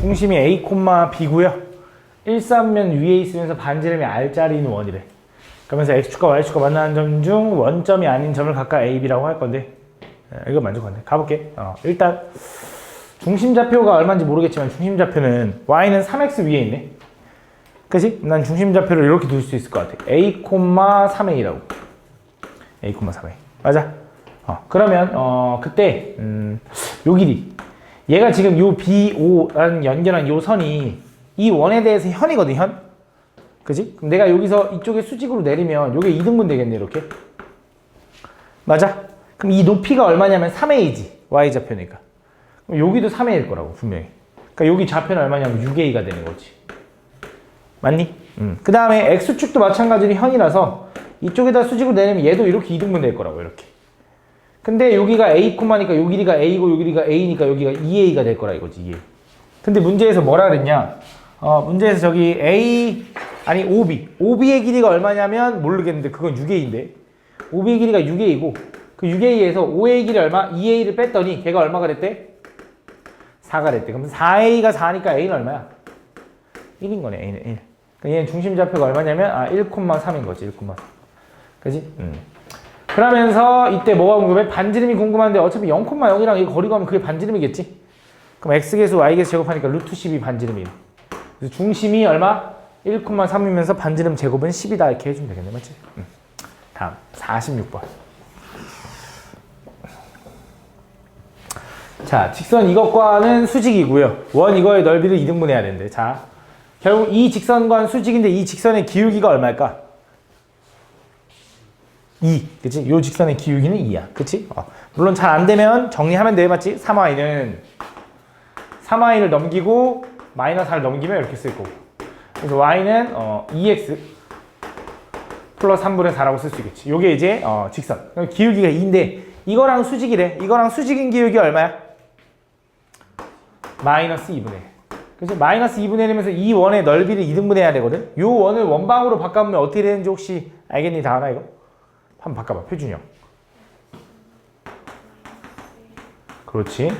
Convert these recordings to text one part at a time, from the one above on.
중심이 A, B고요. 1,3면 위에 있으면서 반지름이 R자리인 원이래. 그러면서 X축과 Y축과 만나는 점 중 원점이 아닌 점을 각각 A, B라고 할 건데 이거 만족하네. 가볼게. 일단 중심좌표가 얼마인지 모르겠지만 중심좌표는 Y는 3X 위에 있네. 그치? 난 중심좌표를 이렇게 둘 수 있을 것 같아. A, 3A라고. A, 3A. 맞아. 그러면 그때 요 길이 얘가 지금 요 BO라는 연결한 요 선이 이 원에 대해서 현이거든, 현. 그지? 그럼 내가 여기서 이쪽에 수직으로 내리면 요게 2등분 되겠네, 이렇게. 맞아? 그럼 이 높이가 얼마냐면 3A지. Y좌표니까. 그럼 여기도 3A일 거라고, 분명히. 그러니까 여기 좌표는 얼마냐면 6A가 되는 거지. 맞니? 그 다음에 X축도 마찬가지로 현이라서 이쪽에다 수직으로 내리면 얘도 이렇게 2등분 될 거라고, 이렇게. 근데 여기가 A, 니까 요 길이가 A고 요 길이가 A니까 여기가 2A가 될 거라 이거지, 2A. 근데 문제에서 뭐라 그랬냐? 문제에서 저기 OB의 길이가 얼마냐면 모르겠는데 그건 6A인데 OB의 길이가 6A고 그 6A에서 OA의 길이 얼마? 2A를 뺐더니 걔가 얼마가 됐대? 4가 됐대. 그럼 4A가 4니까 A는 얼마야? 1인 거네, A는 1. 그러니까 얘는 중심좌표가 얼마냐면 1,3인 거지, 1,3. 그지? 그러면서 이때 뭐가 궁금해? 반지름이 궁금한데 어차피 0,0이랑 이거 거리가 하면 그게 반지름이겠지? 그럼 X계수, Y계수 제곱하니까 루트 10이 반지름이네. 그래서 중심이 얼마? 1,3이면서 반지름 제곱은 10이다 이렇게 해주면 되겠네, 맞지? 다음 46번. 자, 직선 이것과는 수직이고요. 원 이거의 넓이를 2등분 해야 되는데, 자, 결국 이 직선과는 수직인데 이 직선의 기울기가 얼마일까? 2, 그치? 요 직선의 기울기는 2야, 그치? 물론 잘 안 되면 정리하면 돼, 맞지? 3y를 넘기고 마이너스 4를 넘기면 이렇게 쓸 거고. 그래서 y는 2x 플러스 3분의 4라고 쓸 수 있겠지. 요게 이제 직선. 기울기가 2인데 이거랑 수직이래. 이거랑 수직인 기울기 얼마야? 마이너스 2분의 1. 그래서 마이너스 2분의 1이면서 이 원의 넓이를 2등분 해야 되거든. 요 원을 원방으로 바꿔보면 어떻게 되는지 혹시 알겠니, 다하나 이거? 한번 바꿔봐, 표준이 형. 그렇지.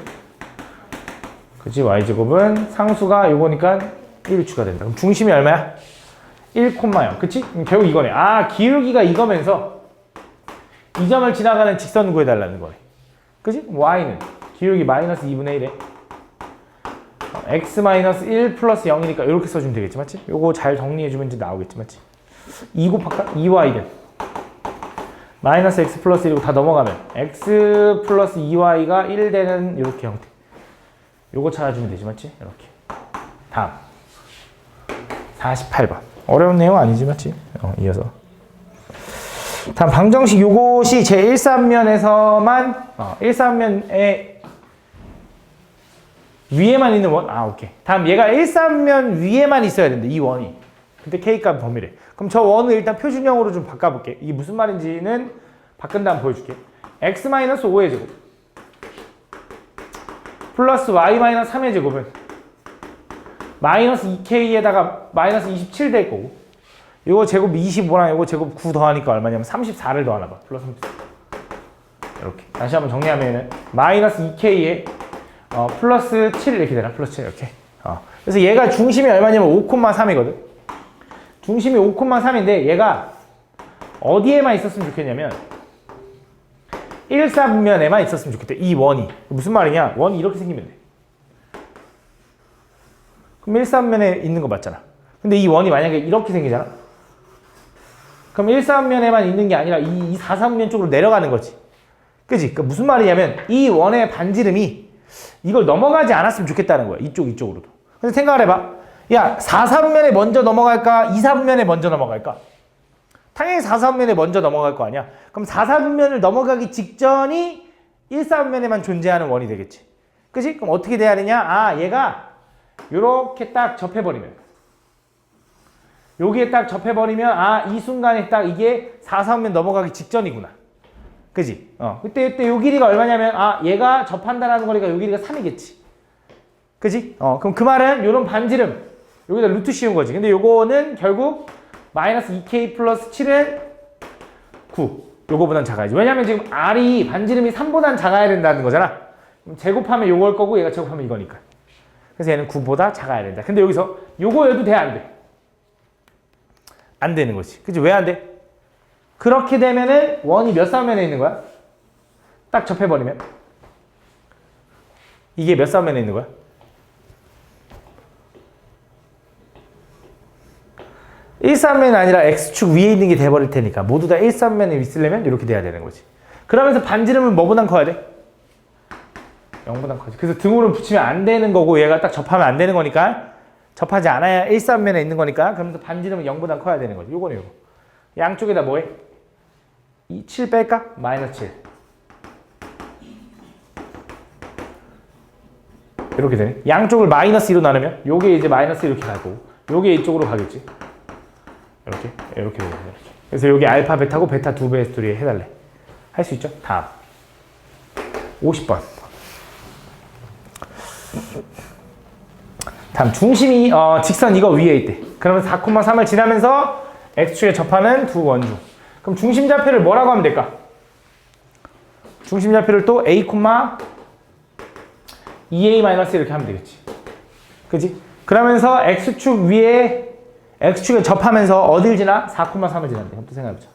그치, y제곱은 상수가 요거니까 1 추가된다. 그럼 중심이 얼마야? 1,0. 그치? 결국 이거네. 기울기가 이거면서 이 점을 지나가는 직선 구해달라는 거네. 그치? y는 기울기 마이너스 2분의 1에 x 마이너스 1 플러스 0이니까 이렇게 써주면 되겠지, 맞지? 요거 잘 정리해주면 이제 나오겠지, 맞지? 2 곱할까? 2y는 마이너스 x 플러스 1이고 다 넘어가면 x 플러스 2y가 1 되는 이렇게 형태. 요거 찾아주면 되지, 맞지? 이렇게. 다음 48번. 어려운 내용 아니지, 맞지? 이어서 다음 방정식. 요것이 제 1,3면에서만 1,3면에 위에만 있는 원. 오케이. 다음 얘가 1,3면 위에만 있어야 된다, 이 원이. 근데 K값 범위래. 그럼 저 원을 일단 표준형으로 좀 바꿔볼게. 이게 무슨 말인지는 바꾼 다음 보여줄게. x-5의 제곱 플러스 y-3의 제곱은 마이너스 2k에다가 마이너스 27 될 거고, 이거 제곱 25랑 이거 제곱 9 더하니까 얼마냐면 34를 더하나 봐. 플러스 34. 이렇게. 다시 한번 정리하면은 마이너스 2k에 플러스 7 이렇게 되나? 플러스 7 이렇게. 그래서 얘가 중심이 얼마냐면 5,3이거든. 중심이 5,3인데 얘가 어디에만 있었으면 좋겠냐면 1,3면에만 있었으면 좋겠대. 이 원이. 무슨 말이냐? 원이 이렇게 생기면 돼. 그럼 1,3면에 있는 거 맞잖아. 근데 이 원이 만약에 이렇게 생기잖아. 그럼 1,3면에만 있는 게 아니라 이 4,3면 쪽으로 내려가는 거지. 그지? 그러니까 무슨 말이냐면 이 원의 반지름이 이걸 넘어가지 않았으면 좋겠다는 거야. 이쪽으로도. 그래서 생각을 해봐. 야, 4,3면에 먼저 넘어갈까? 2,3면에 먼저 넘어갈까? 당연히 4,3면에 먼저 넘어갈 거 아니야. 그럼 4,3면을 넘어가기 직전이 1,3면에만 존재하는 원이 되겠지. 그치? 그럼 어떻게 돼야 되냐? 얘가 요렇게 딱 접해버리면, 여기에 딱 접해버리면 이 순간에 딱 이게 4,3면 넘어가기 직전이구나. 그지? 그때 요 길이가 얼마냐면 얘가 접한다라는 거니까 요 길이가 3이겠지. 그지? 그럼 그 말은 요런 반지름 여기다 루트 씌운 거지. 근데 요거는 결국 마이너스 2k 플러스 7은 9. 요거보단 작아야지. 왜냐면 지금 R이 반지름이 3보단 작아야 된다는 거잖아. 그럼 제곱하면 요걸 거고 얘가 제곱하면 이거니까. 그래서 얘는 9보다 작아야 된다. 근데 여기서 요거여도 돼, 안 돼? 안 되는 거지. 그치? 왜 안 돼? 그렇게 되면은 원이 몇 쌍면에 있는 거야? 딱 접해버리면 이게 몇 쌍면에 있는 거야? 일쌍면이 아니라 X축 위에 있는 게 돼버릴 테니까 모두 다 일쌍면에 있으려면 이렇게 돼야 되는 거지. 그러면서 반지름은 뭐보단 커야 돼? 0보단 커지. 그래서 등호를 붙이면 안 되는 거고 얘가 딱 접하면 안 되는 거니까 접하지 않아야 일쌍면에 있는 거니까 그러면서 반지름은 0보단 커야 되는 거지. 요거는 요거. 양쪽에다 뭐해? 7 뺄까? 마이너스 7. 이렇게 되네. 양쪽을 마이너스 2로 나누면 요게 이제 마이너스 이렇게 가고 요게 이쪽으로 가겠지. 이렇게 되는 거죠. 그래서 여기 알파 베타고 베타 2배의 스토리에 해달래. 할 수 있죠? 다음 50번. 다음 중심이 직선 이거 위에 있대. 그러면 4,3을 지나면서 X축에 접하는 두 원주. 그럼 중심좌표를 뭐라고 하면 될까? 중심좌표를 또 A, 2A- 이렇게 하면 되겠지. 그지? 그러면서 X축 위에 X축에 접하면서 어딜 지나? 4,3을 지난대. 한번 또 생각해보자.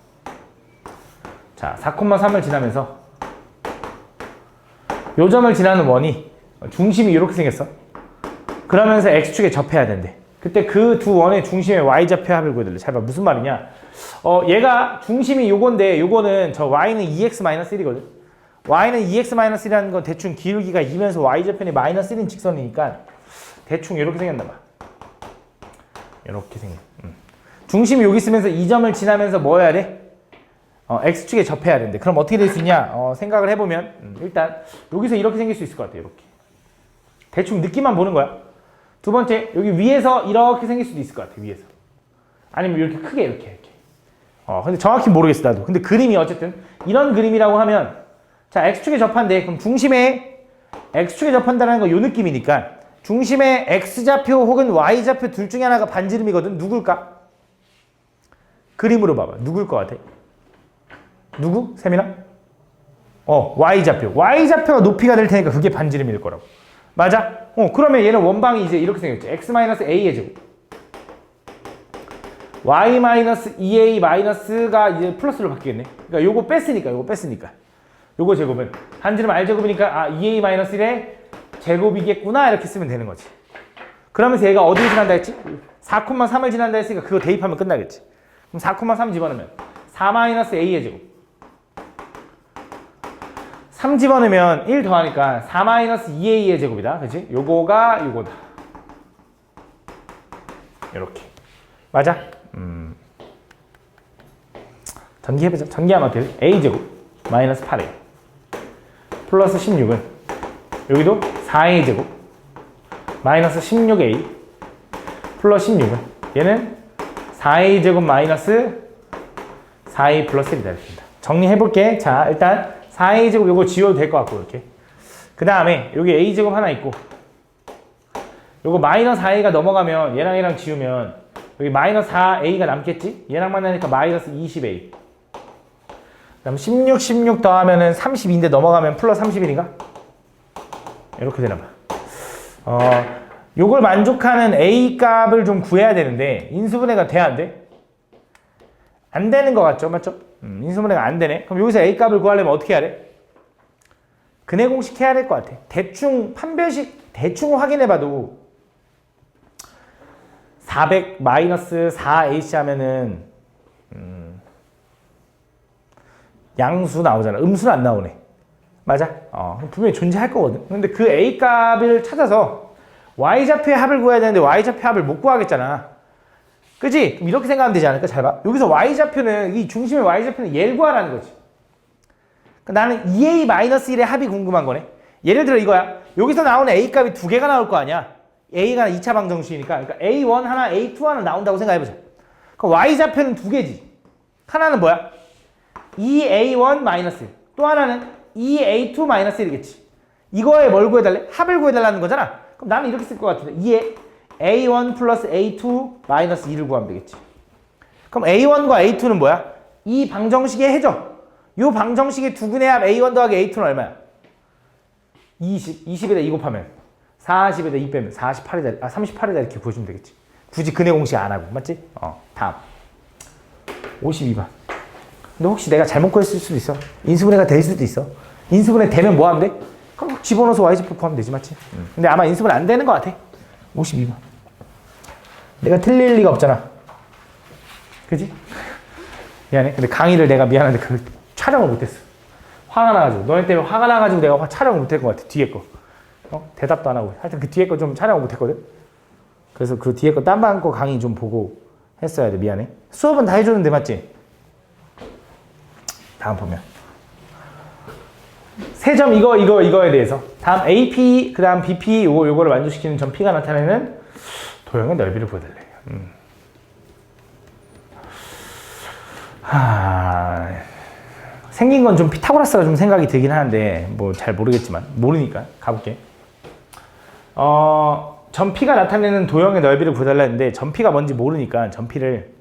자, 4,3을 지나면서 요 점을 지나는 원이 중심이 이렇게 생겼어. 그러면서 X축에 접해야 된대. 그때 그 두 원의 중심의 Y좌표 합을 구해달래. 잘 봐. 무슨 말이냐? 얘가 중심이 요건데 요거는 저 Y는 2X-1이거든. Y는 2X-1이라는 건 대충 기울기가 2면서 Y좌편이 마이너스 1인 직선이니까 대충 이렇게 생겼나 봐. 이렇게 생겨. 중심이 여기 있으면서 이 점을 지나면서 뭐 해야 돼? X축에 접해야 되는데 그럼 어떻게 될 수 있냐? 생각을 해보면 일단 여기서 이렇게 생길 수 있을 것 같아요. 이렇게. 대충 느낌만 보는 거야. 두 번째, 여기 위에서 이렇게 생길 수도 있을 것 같아. 위에서. 아니면 이렇게 크게 이렇게. 근데 정확히 모르겠어 나도. 근데 그림이 어쨌든 이런 그림이라고 하면 자, X축에 접한대. 그럼 중심에 X축에 접한다는 거 요 느낌이니까 중심의 X좌표 혹은 Y좌표 둘 중에 하나가 반지름이거든. 누굴까? 그림으로 봐봐. 누굴 것 같아? 누구? 세민아? Y좌표. Y좌표가 높이가 될 테니까 그게 반지름일 거라고. 맞아? 그러면 얘는 원방이 이제 이렇게 생겼죠. X-A의 제곱. Y-2A-가 이제 플러스로 바뀌겠네. 그러니까 요거 뺐으니까. 요거 제곱은 반지름 R제곱이니까 2A-1의 제곱이겠구나 이렇게 쓰면 되는 거지. 그러면서 얘가 어디를 지난다 했지? 4,3을 지난다 했으니까 그거 대입하면 끝나겠지. 그럼 4,3 집어넣으면 4-A의 제곱. 3 집어넣으면 1 더하니까 4-2A의 제곱이다. 그치? 요거가 요거다. 요렇게. 맞아? 전기해보자. 전기하면 어떻게 돼? A제곱 마이너스 8A 플러스 16은 여기도 4A 제곱 마이너스 16A 플러스 16은 얘는 4A 제곱 마이너스 4A 플러스 1이다. 이렇게 된다. 정리해볼게. 자, 일단 4A 제곱 요거 지워도 될 것 같고 이렇게. 그 다음에 여기 A 제곱 하나 있고 요거 마이너스 4A가 넘어가면 얘랑 지우면 여기 마이너스 4A가 남겠지? 얘랑 만나니까 마이너스 20A. 그다음 16 더하면은 32인데 넘어가면 플러스 31인가? 이렇게 되나 봐. 요걸 만족하는 A 값을 좀 구해야 되는데 인수분해가 돼, 안 돼? 안 되는 것 같죠? 맞죠? 인수분해가 안 되네. 그럼 여기서 A 값을 구하려면 어떻게 해야 돼? 근해 공식 해야 될 것 같아. 대충 판별식 대충 확인해봐도 400 마이너스 4AC 하면은 양수 나오잖아. 음수는 안 나오네. 맞아? 분명히 존재할 거거든. 근데 그 A 값을 찾아서 Y좌표의 합을 구해야 되는데 Y좌표 합을 못 구하겠잖아. 그치? 그럼 이렇게 생각하면 되지 않을까? 잘 봐. 여기서 Y좌표는, 이 중심의 Y좌표는 얘를 구하라는 거지. 그러니까 나는 2A-1의 합이 궁금한 거네. 예를 들어 이거야. 여기서 나오는 A 값이 두 개가 나올 거 아니야. A가 2차 방정식이니까. 그러니까 A1 하나, A2 하나 나온다고 생각해보자. 그럼 Y좌표는 두 개지. 하나는 뭐야? 2A1-1. 또 하나는 2A2-1이겠지. 이거에 뭘 구해달래? 합을 구해달라는 거잖아. 그럼 나는 이렇게 쓸 것 같은데 2에 A1 플러스 A2 마이너스 2를 구하면 되겠지. 그럼 A1과 A2는 뭐야? 이 방정식의 해죠. 이 방정식의 두 근의 합 A1 더하기 A2는 얼마야? 20. 20에다 2 곱하면 40에다 2 빼면 48이다, 38이다 이렇게 보여주면 되겠지. 굳이 근해 공식 안 하고, 맞지? 다음. 52번. 근데 혹시 내가 잘못 구했을 수도 있어. 인수분해가 될 수도 있어. 인수분해 되면 뭐 하면 돼? 그럼 집어넣어서 y제곱 구하면 되지, 맞지? 근데 아마 인수분해 안 되는 것 같아. 52번. 내가 틀릴 리가 없잖아. 그지? 미안해. 근데 강의를 내가 미안한데 그 촬영을 못했어. 화가 나가지고. 너네 때문에 화가 나가지고 내가 촬영을 못할 것 같아. 뒤에 거. 대답도 안 하고. 하여튼 그 뒤에 거 좀 촬영을 못했거든. 그래서 그 뒤에 거 딴방 거 강의 좀 보고 했어야 돼. 미안해. 수업은 다 해줬는데 맞지? 다음 보면. 세 점 이거에 대해서. 다음 AP, 그 다음 BP, 요거를 만족시키는 점 P가 나타내는 도형의 넓이를 보여달래. 생긴 건 좀 피타고라스가 좀 생각이 들긴 하는데, 뭐 잘 모르겠지만, 모르니까 가볼게. 점 P가 나타내는 도형의 넓이를 구해달라 했는데, 점 P가 뭔지 모르니까 점 P를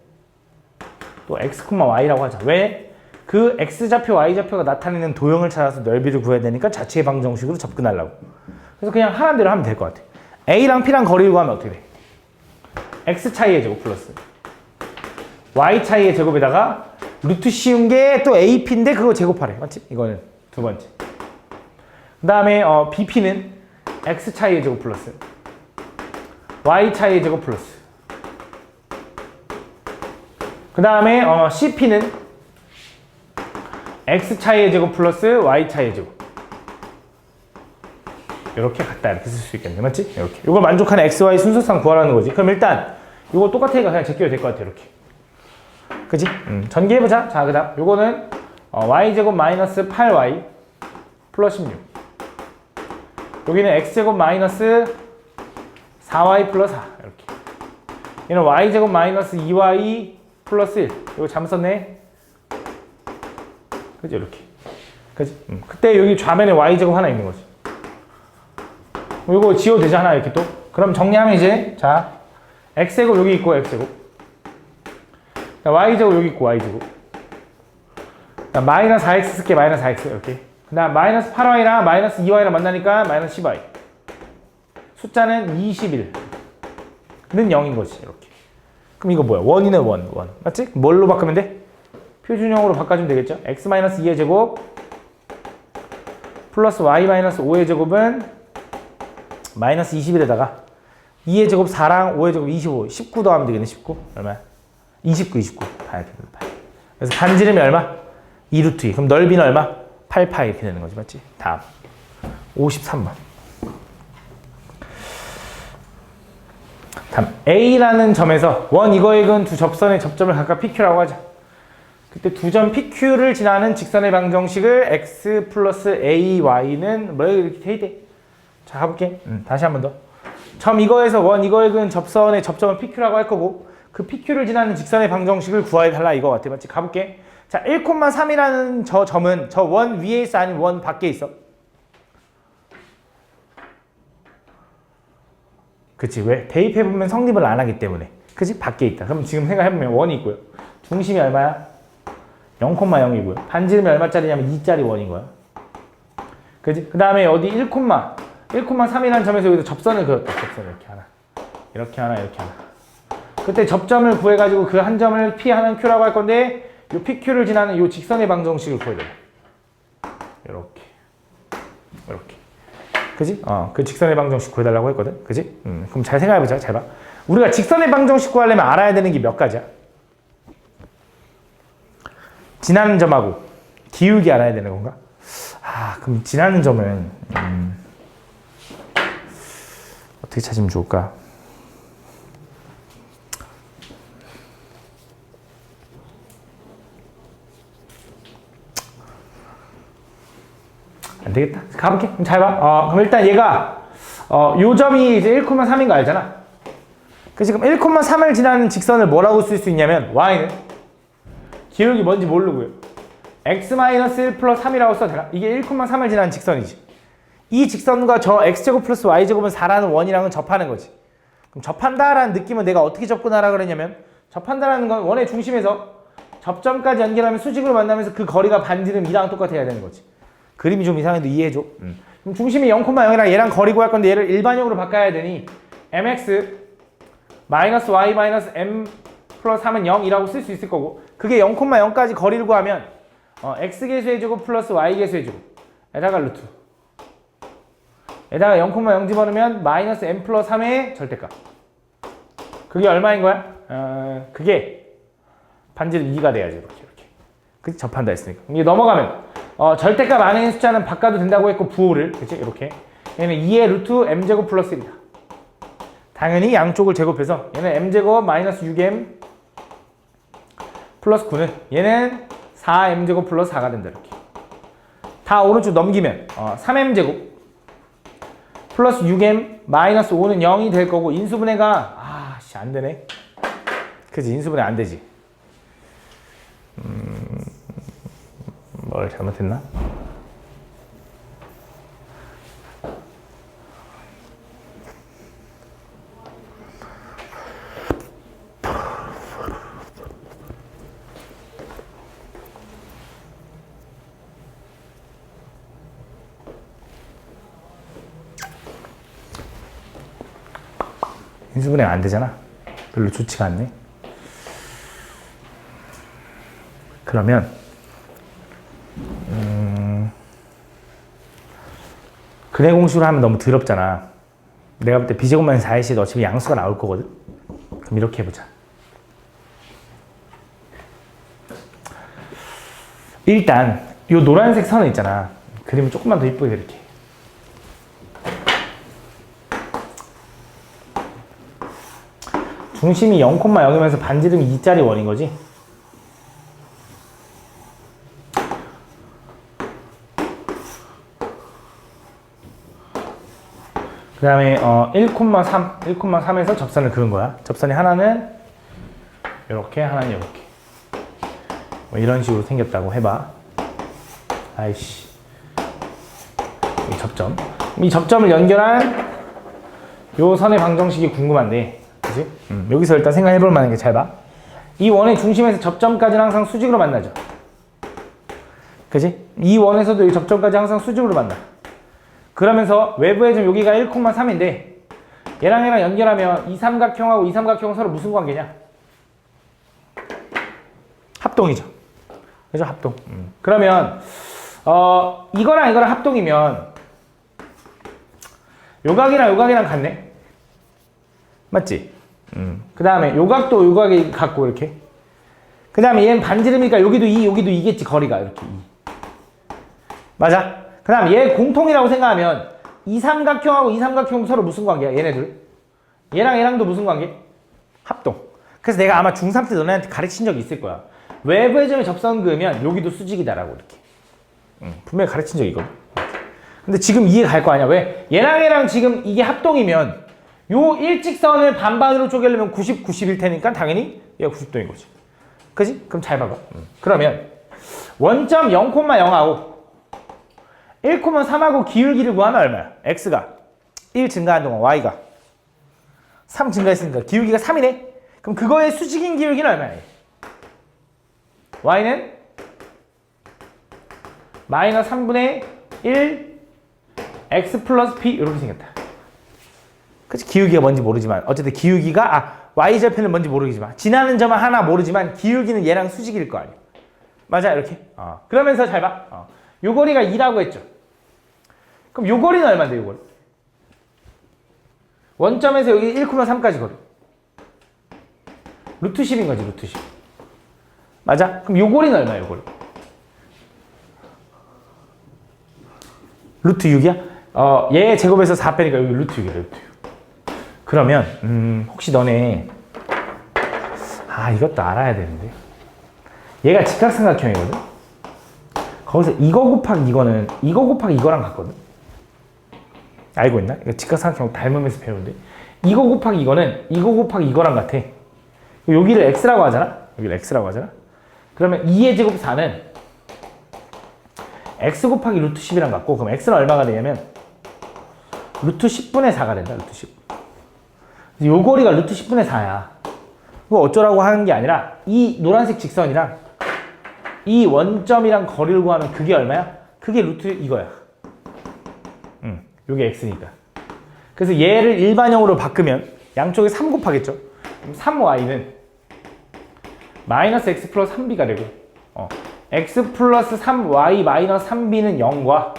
또 x, y라고 하자. 왜? 그 x좌표, y좌표가 나타내는 도형을 찾아서 넓이를 구해야 되니까 자체의 방정식으로 접근하려고. 그래서 그냥 하는 대로 하면 될 것 같아. a랑 p랑 거리를 구하면 어떻게 돼? x 차이의 제곱 플러스 y 차이의 제곱에다가 루트 씌운 게 또 ap인데 그거 제곱하래. 맞지? 이거는 두 번째. 그 다음에 bp는 x 차이의 제곱 플러스 y 차이의 제곱 플러스. 그 다음에 cp는 x 차이의 제곱 플러스 y 차이의 제곱. 이렇게 같다 이렇게 쓸 수 있겠네. 맞지? 이렇게. 이걸 만족하는 x, y 순서상 구하라는 거지. 그럼 일단 이거 똑같으니까 그냥 제껴도 될 것 같아. 이렇게. 그지? 전개해보자. 자, 그 다음 요거는 y제곱 마이너스 8y 플러스 16. 여기는 x제곱 마이너스 4y 플러스 4 이렇게. 얘는 y제곱 마이너스 2y 플러스 1. 이거 잘못 썼네. 그지? 이렇게. 그지? 그때 여기 좌면에 y제곱 하나 있는 거지. 이거 지워도 되지 하나 이렇게 또. 그럼 정리하면 이제 자 x제곱 여기 있고 x제곱. y제곱 여기 있고 y제곱. 마이너스 4x 쓸게. 마이너스 4x 이렇게. 그 다음 마이너스 8y랑 마이너스 2y랑 만나니까 마이너스 10y. 숫자는 21는 0인 거지. 이렇게. 그럼 이거 뭐야? 원이네 원. 맞지? 뭘로 바꾸면 돼? 표준형으로 바꿔주면 되겠죠? x-2의 제곱 플러스 y-5의 제곱은 마이너스 21에다가 2의 제곱 4랑 5의 제곱 25 19 더하면 되겠네. 19 얼마야? 29 다 이렇게 된다. 그래서 반지름이 얼마? 2루트 2. 그럼 넓이는 얼마? 8파이 이렇게 되는 거지. 맞지? 다음 53번. 다음 A라는 점에서 원 이거의 근 두 접선의 접점을 각각 PQ라고 하자. 그때 두 점 PQ를 지나는 직선의 방정식을 x 플러스 AY는 뭐 이렇게 돼 있대. 자, 가볼게. 다시 한 번 더. 점 이거에서 원 이거의 근 접선의 접점은 PQ라고 할 거고 그 PQ를 지나는 직선의 방정식을 구해달라 이거 같아. 맞지? 가볼게. 자, 1,3이라는 저 점은 저 원 위에 있어 아니면 원 밖에 있어? 그치? 왜? 대입해보면 성립을 안 하기 때문에. 그치? 밖에 있다. 그럼 지금 생각해보면 원이 있고요. 중심이 얼마야? 0,0이고요. 반지름이 얼마짜리냐면 2짜리 원인 거야. 그지? 그 다음에 어디 1,3이라는 점에서 여기서 접선을 그었다. 접선 이렇게 하나. 이렇게 하나, 이렇게 하나. 그때 접점을 구해가지고 그 한 점을 P 하는 Q라고 할 건데 요 PQ를 지나는 요 직선의 방정식을 구해야 돼. 이렇게. 이렇게. 그지? 그 직선의 방정식 구해달라고 했거든. 그지? 그럼 잘 생각해보자. 잘 봐. 우리가 직선의 방정식 구하려면 알아야 되는 게 몇 가지야? 지나는 점하고 기울기 알아야 되는 건가? 그럼 지나는 점은 어떻게 찾으면 좋을까? 안 되겠다. 가볼게. 그럼 잘 봐. 그럼 일단 얘가 요 점이 이제 1,3인 거 알잖아. 그래서 지금 1,3을 지나는 직선을 뭐라고 쓸 수 있냐면 y는 기울기 뭔지 모르고요. x-1 플러스 3이라고 써도 되나? 이게 1,3을 지나는 직선이지. 이 직선과 저 x제곱 플러스 y제곱은 4라는 원이랑은 접하는 거지. 그럼 접한다라는 느낌은 내가 어떻게 접근하라 그랬냐면 접한다라는 건 원의 중심에서 접점까지 연결하면 수직으로 만나면서 그 거리가 반지름 2랑 똑같아야 되는 거지. 그림이 좀 이상해도 이해해줘. 그럼 중심이 0,0이랑 얘랑 거리 구할 건데 얘를 일반형으로 바꿔야 되니 mx 마이너스 y 마이너스 m 플러스 3은 0이라고 쓸 수 있을 거고 그게 0,0까지 거리를 구하면 x계수의 제곱 플러스 y계수의 제곱 에다가 루트 에다가 0,0 집어넣으면 마이너스 m 플러스 3의 절대값 그게 얼마인 거야? 그게 반지름 2가 돼야지 이렇게 그치? 접한다 했으니까 이게 넘어가면 절대값 안에 있는 숫자는 바꿔도 된다고 했고 부호를 그치? 이렇게 얘는 2의 루트 m제곱 플러스 1이다 당연히 양쪽을 제곱해서 얘는 m제곱 마이너스 6m 플러스 9는 얘는 4m제곱 플러스 4가 된다 이렇게 다 오른쪽 넘기면 3m제곱 플러스 6m 마이너스 5는 0이 될 거고 인수분해가 안 되네 그치 인수분해 안 되지 뭘 잘못했나? 인수분해가 안 되잖아. 별로 좋지가 않네. 그러면 근해 공식으로 하면 너무 더럽잖아. 내가 볼 때 b제곱만 4ac 어차피 양수가 나올 거거든. 그럼 이렇게 해보자. 일단 이 노란색 선은 있잖아. 그림을 조금만 더 이쁘게 그릴게. 중심이 0,0이면서 반지름이 2짜리 원인 거지? 그 다음에 1,3에서 접선을 그은 거야. 접선이 하나는 이렇게, 하나는 이렇게. 뭐 이런 식으로 생겼다고 해봐. 아이씨. 이 접점. 이 접점을 연결한 요 선의 방정식이 궁금한데, 그치? 여기서 일단 생각해 볼 만한 게 잘 봐. 이 원의 중심에서 접점까지는 항상 수직으로 만나죠. 그치? 이 원에서도 이 접점까지 항상 수직으로 만나. 그러면서 외부의 점 여기가 1,3인데 얘랑 얘랑 연결하면 이 삼각형하고 이 삼각형은 서로 무슨 관계냐? 합동이죠. 그죠? 합동. 그러면 이거랑 이거랑 합동이면 요각이랑 요각이랑 같네. 맞지? 그 다음에 요각도 요각이 같고 이렇게. 그 다음에 얘는 반지름이니까 여기도 2, 여기도 2겠지. 거리가 이렇게 2. 맞아? 그 다음 얘 공통이라고 생각하면 이 삼각형하고 이 삼각형 서로 무슨 관계야? 얘네들. 얘랑 얘랑도 무슨 관계? 합동. 그래서 내가 아마 중3 때 너네한테 가르친 적이 있을 거야. 외부의 점에 접선 그으면 여기도 수직이다라고 이렇게. 분명히 가르친 적이 있거든. 근데 지금 이해 갈 거 아니야. 왜? 얘랑 얘랑 지금 이게 합동이면 요 일직선을 반반으로 쪼개려면 90, 90일 테니까 당연히 얘가 90도인 거지. 그지? 그럼 잘 봐봐. 그러면 원점 0,0하고 1,3하고 기울기를 구하면 얼마야? x가 1 증가한 동안 y가 3 증가했으니까 기울기가 3이네? 그럼 그거의 수직인 기울기는 얼마야? y는 마이너스 3분의 1 x 플러스 p 이렇게 생겼다. 그치? 기울기가 뭔지 모르지만 어쨌든 기울기가 y절편은 뭔지 모르겠지만 지나는 점은 하나 모르지만 기울기는 얘랑 수직일 거 아니야. 맞아 이렇게. 그러면서 잘 봐. 요 거리가 2라고 했죠. 그럼 요 거리는 얼마인데 요 거리? 원점에서 여기 1,3까지 거리. 루트 10인 거지 루트 10. 맞아? 그럼 요 거리는 얼마야 요 거리? 루트 6이야? 얘 제곱해서 4 빼니까 여기 루트 6이야 루트 6. 그러면 혹시 너네 이것도 알아야 되는데 얘가 직각삼각형이거든? 거기서 이거 곱하기 이거는 이거 곱하기 이거랑 같거든? 알고 있나? 이거 직각삼각형 닮으면서 배우는데 이거 곱하기 이거는 이거 곱하기 이거랑 같아. 여기를 x라고 하잖아? 여기를 x라고 하잖아? 그러면 2의 제곱 4는 x 곱하기 루트 10이랑 같고 그럼 x는 얼마가 되냐면 루트 10분의 4가 된다. 루트 10. 요 거리가 루트 10분의 4야. 그거 어쩌라고 하는 게 아니라 이 노란색 직선이랑 이 원점이랑 거리를 구하면 그게 얼마야? 그게 루트 이거야. 요게 x니까. 그래서 얘를 일반형으로 바꾸면 양쪽에 3 곱하겠죠. 그럼 3y는 마이너스 x 플러스 3b가 되고 x 플러스 3y 마이너스 3b는 0과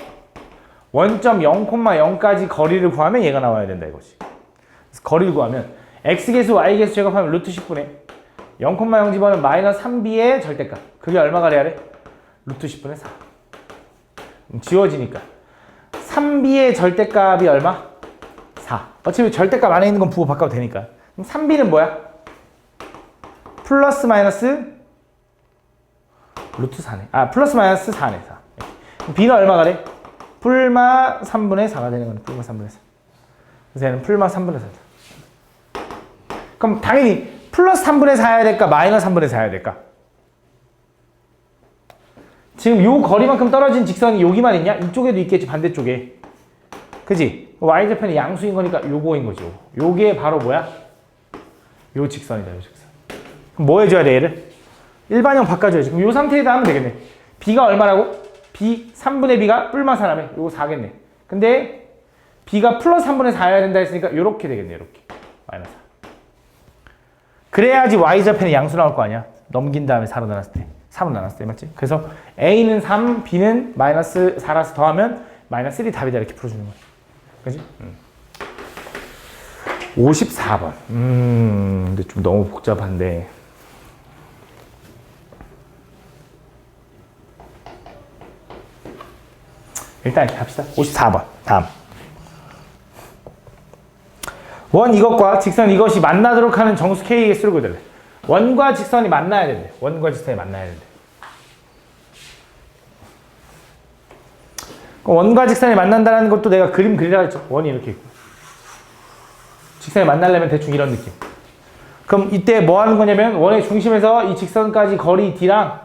원점 0,0까지 거리를 구하면 얘가 나와야 된다 이거지. 그래서 거리를 구하면 x계수 y계수 제곱하면 루트 10분의 0,0 집어넣으면 마이너스 3b의 절대값. 그게 얼마가 돼야 돼? 루트 10분의 4. 지워지니까 3b의 절대값이 얼마? 4. 어차피 절대값 안에 있는 건 부호 바꿔도 되니까. 그럼 3b는 뭐야? 플러스 마이너스 루트 4네. 아, 플러스 마이너스 4네. 4. 그럼 b는 얼마가 돼? 풀마 3분의 4가 되는 거네. 풀마 3분의 4. 그래서 얘는 풀마 3분의 4. 그럼 당연히 플러스 3분의 4 해야 될까? 마이너스 3분의 4 해야 될까? 지금 요 거리만큼 떨어진 직선이 여기만 있냐? 이쪽에도 있겠지, 반대쪽에. 그지? y좌편이 양수인 거니까 요거인 거죠. 요게 바로 뭐야? 요 직선이다, 요 직선. 그럼 뭐 해줘야 돼, 얘를? 일반형 바꿔줘야지. 그럼 요 상태에다 하면 되겠네. b가 얼마라고? b, 3분의 b가 뿔마 4라며. 요거 4겠네. 근데 b가 플러스 3분의 4여야 된다 했으니까 요렇게 되겠네, 요렇게. 마이너스 4. 그래야지 y좌편이 양수 나올 거 아니야. 넘긴 다음에 4로 나눴을 때. 3로 나눴을 때, 맞지? 그래서 a는 3, b는 마이너스 4라서 더하면 마이너스 1이 답이다. 이렇게 풀어주는 거야. 그지? 54번. 근데 좀 너무 복잡한데. 일단 이렇게 합시다. 54번. 다음. 원 이것과 직선 이것이 만나도록 하는 정수 K의 수를 구해달래. 원과 직선이 만나야 된대. 원과 직선이 만나야 된대. 원과 직선이 만난다는 것도 내가 그림 그리라 했죠. 원이 이렇게 있고. 직선이 만나려면 대충 이런 느낌. 그럼 이때 뭐 하는 거냐면 원의 중심에서 이 직선까지 거리 D랑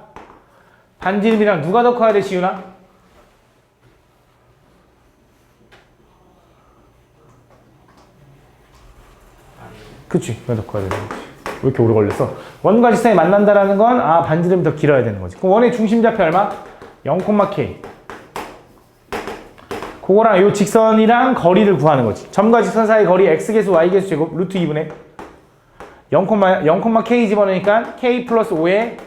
반지름이랑 누가 더 커야 돼, 시윤아? 그치, 누가 더 커야 되는 거지. 왜 이렇게 오래 걸렸어? 원과 직선이 만난다라는 건 반지름이 더 길어야 되는 거지. 그럼 원의 중심좌표 얼마? 0,k. 그거랑 요 직선이랑 거리를 구하는 거지. 점과 직선 사이 거리 x계수 y계수 제곱 루트 2분의 0,k 집어넣으니까 k 플러스 5의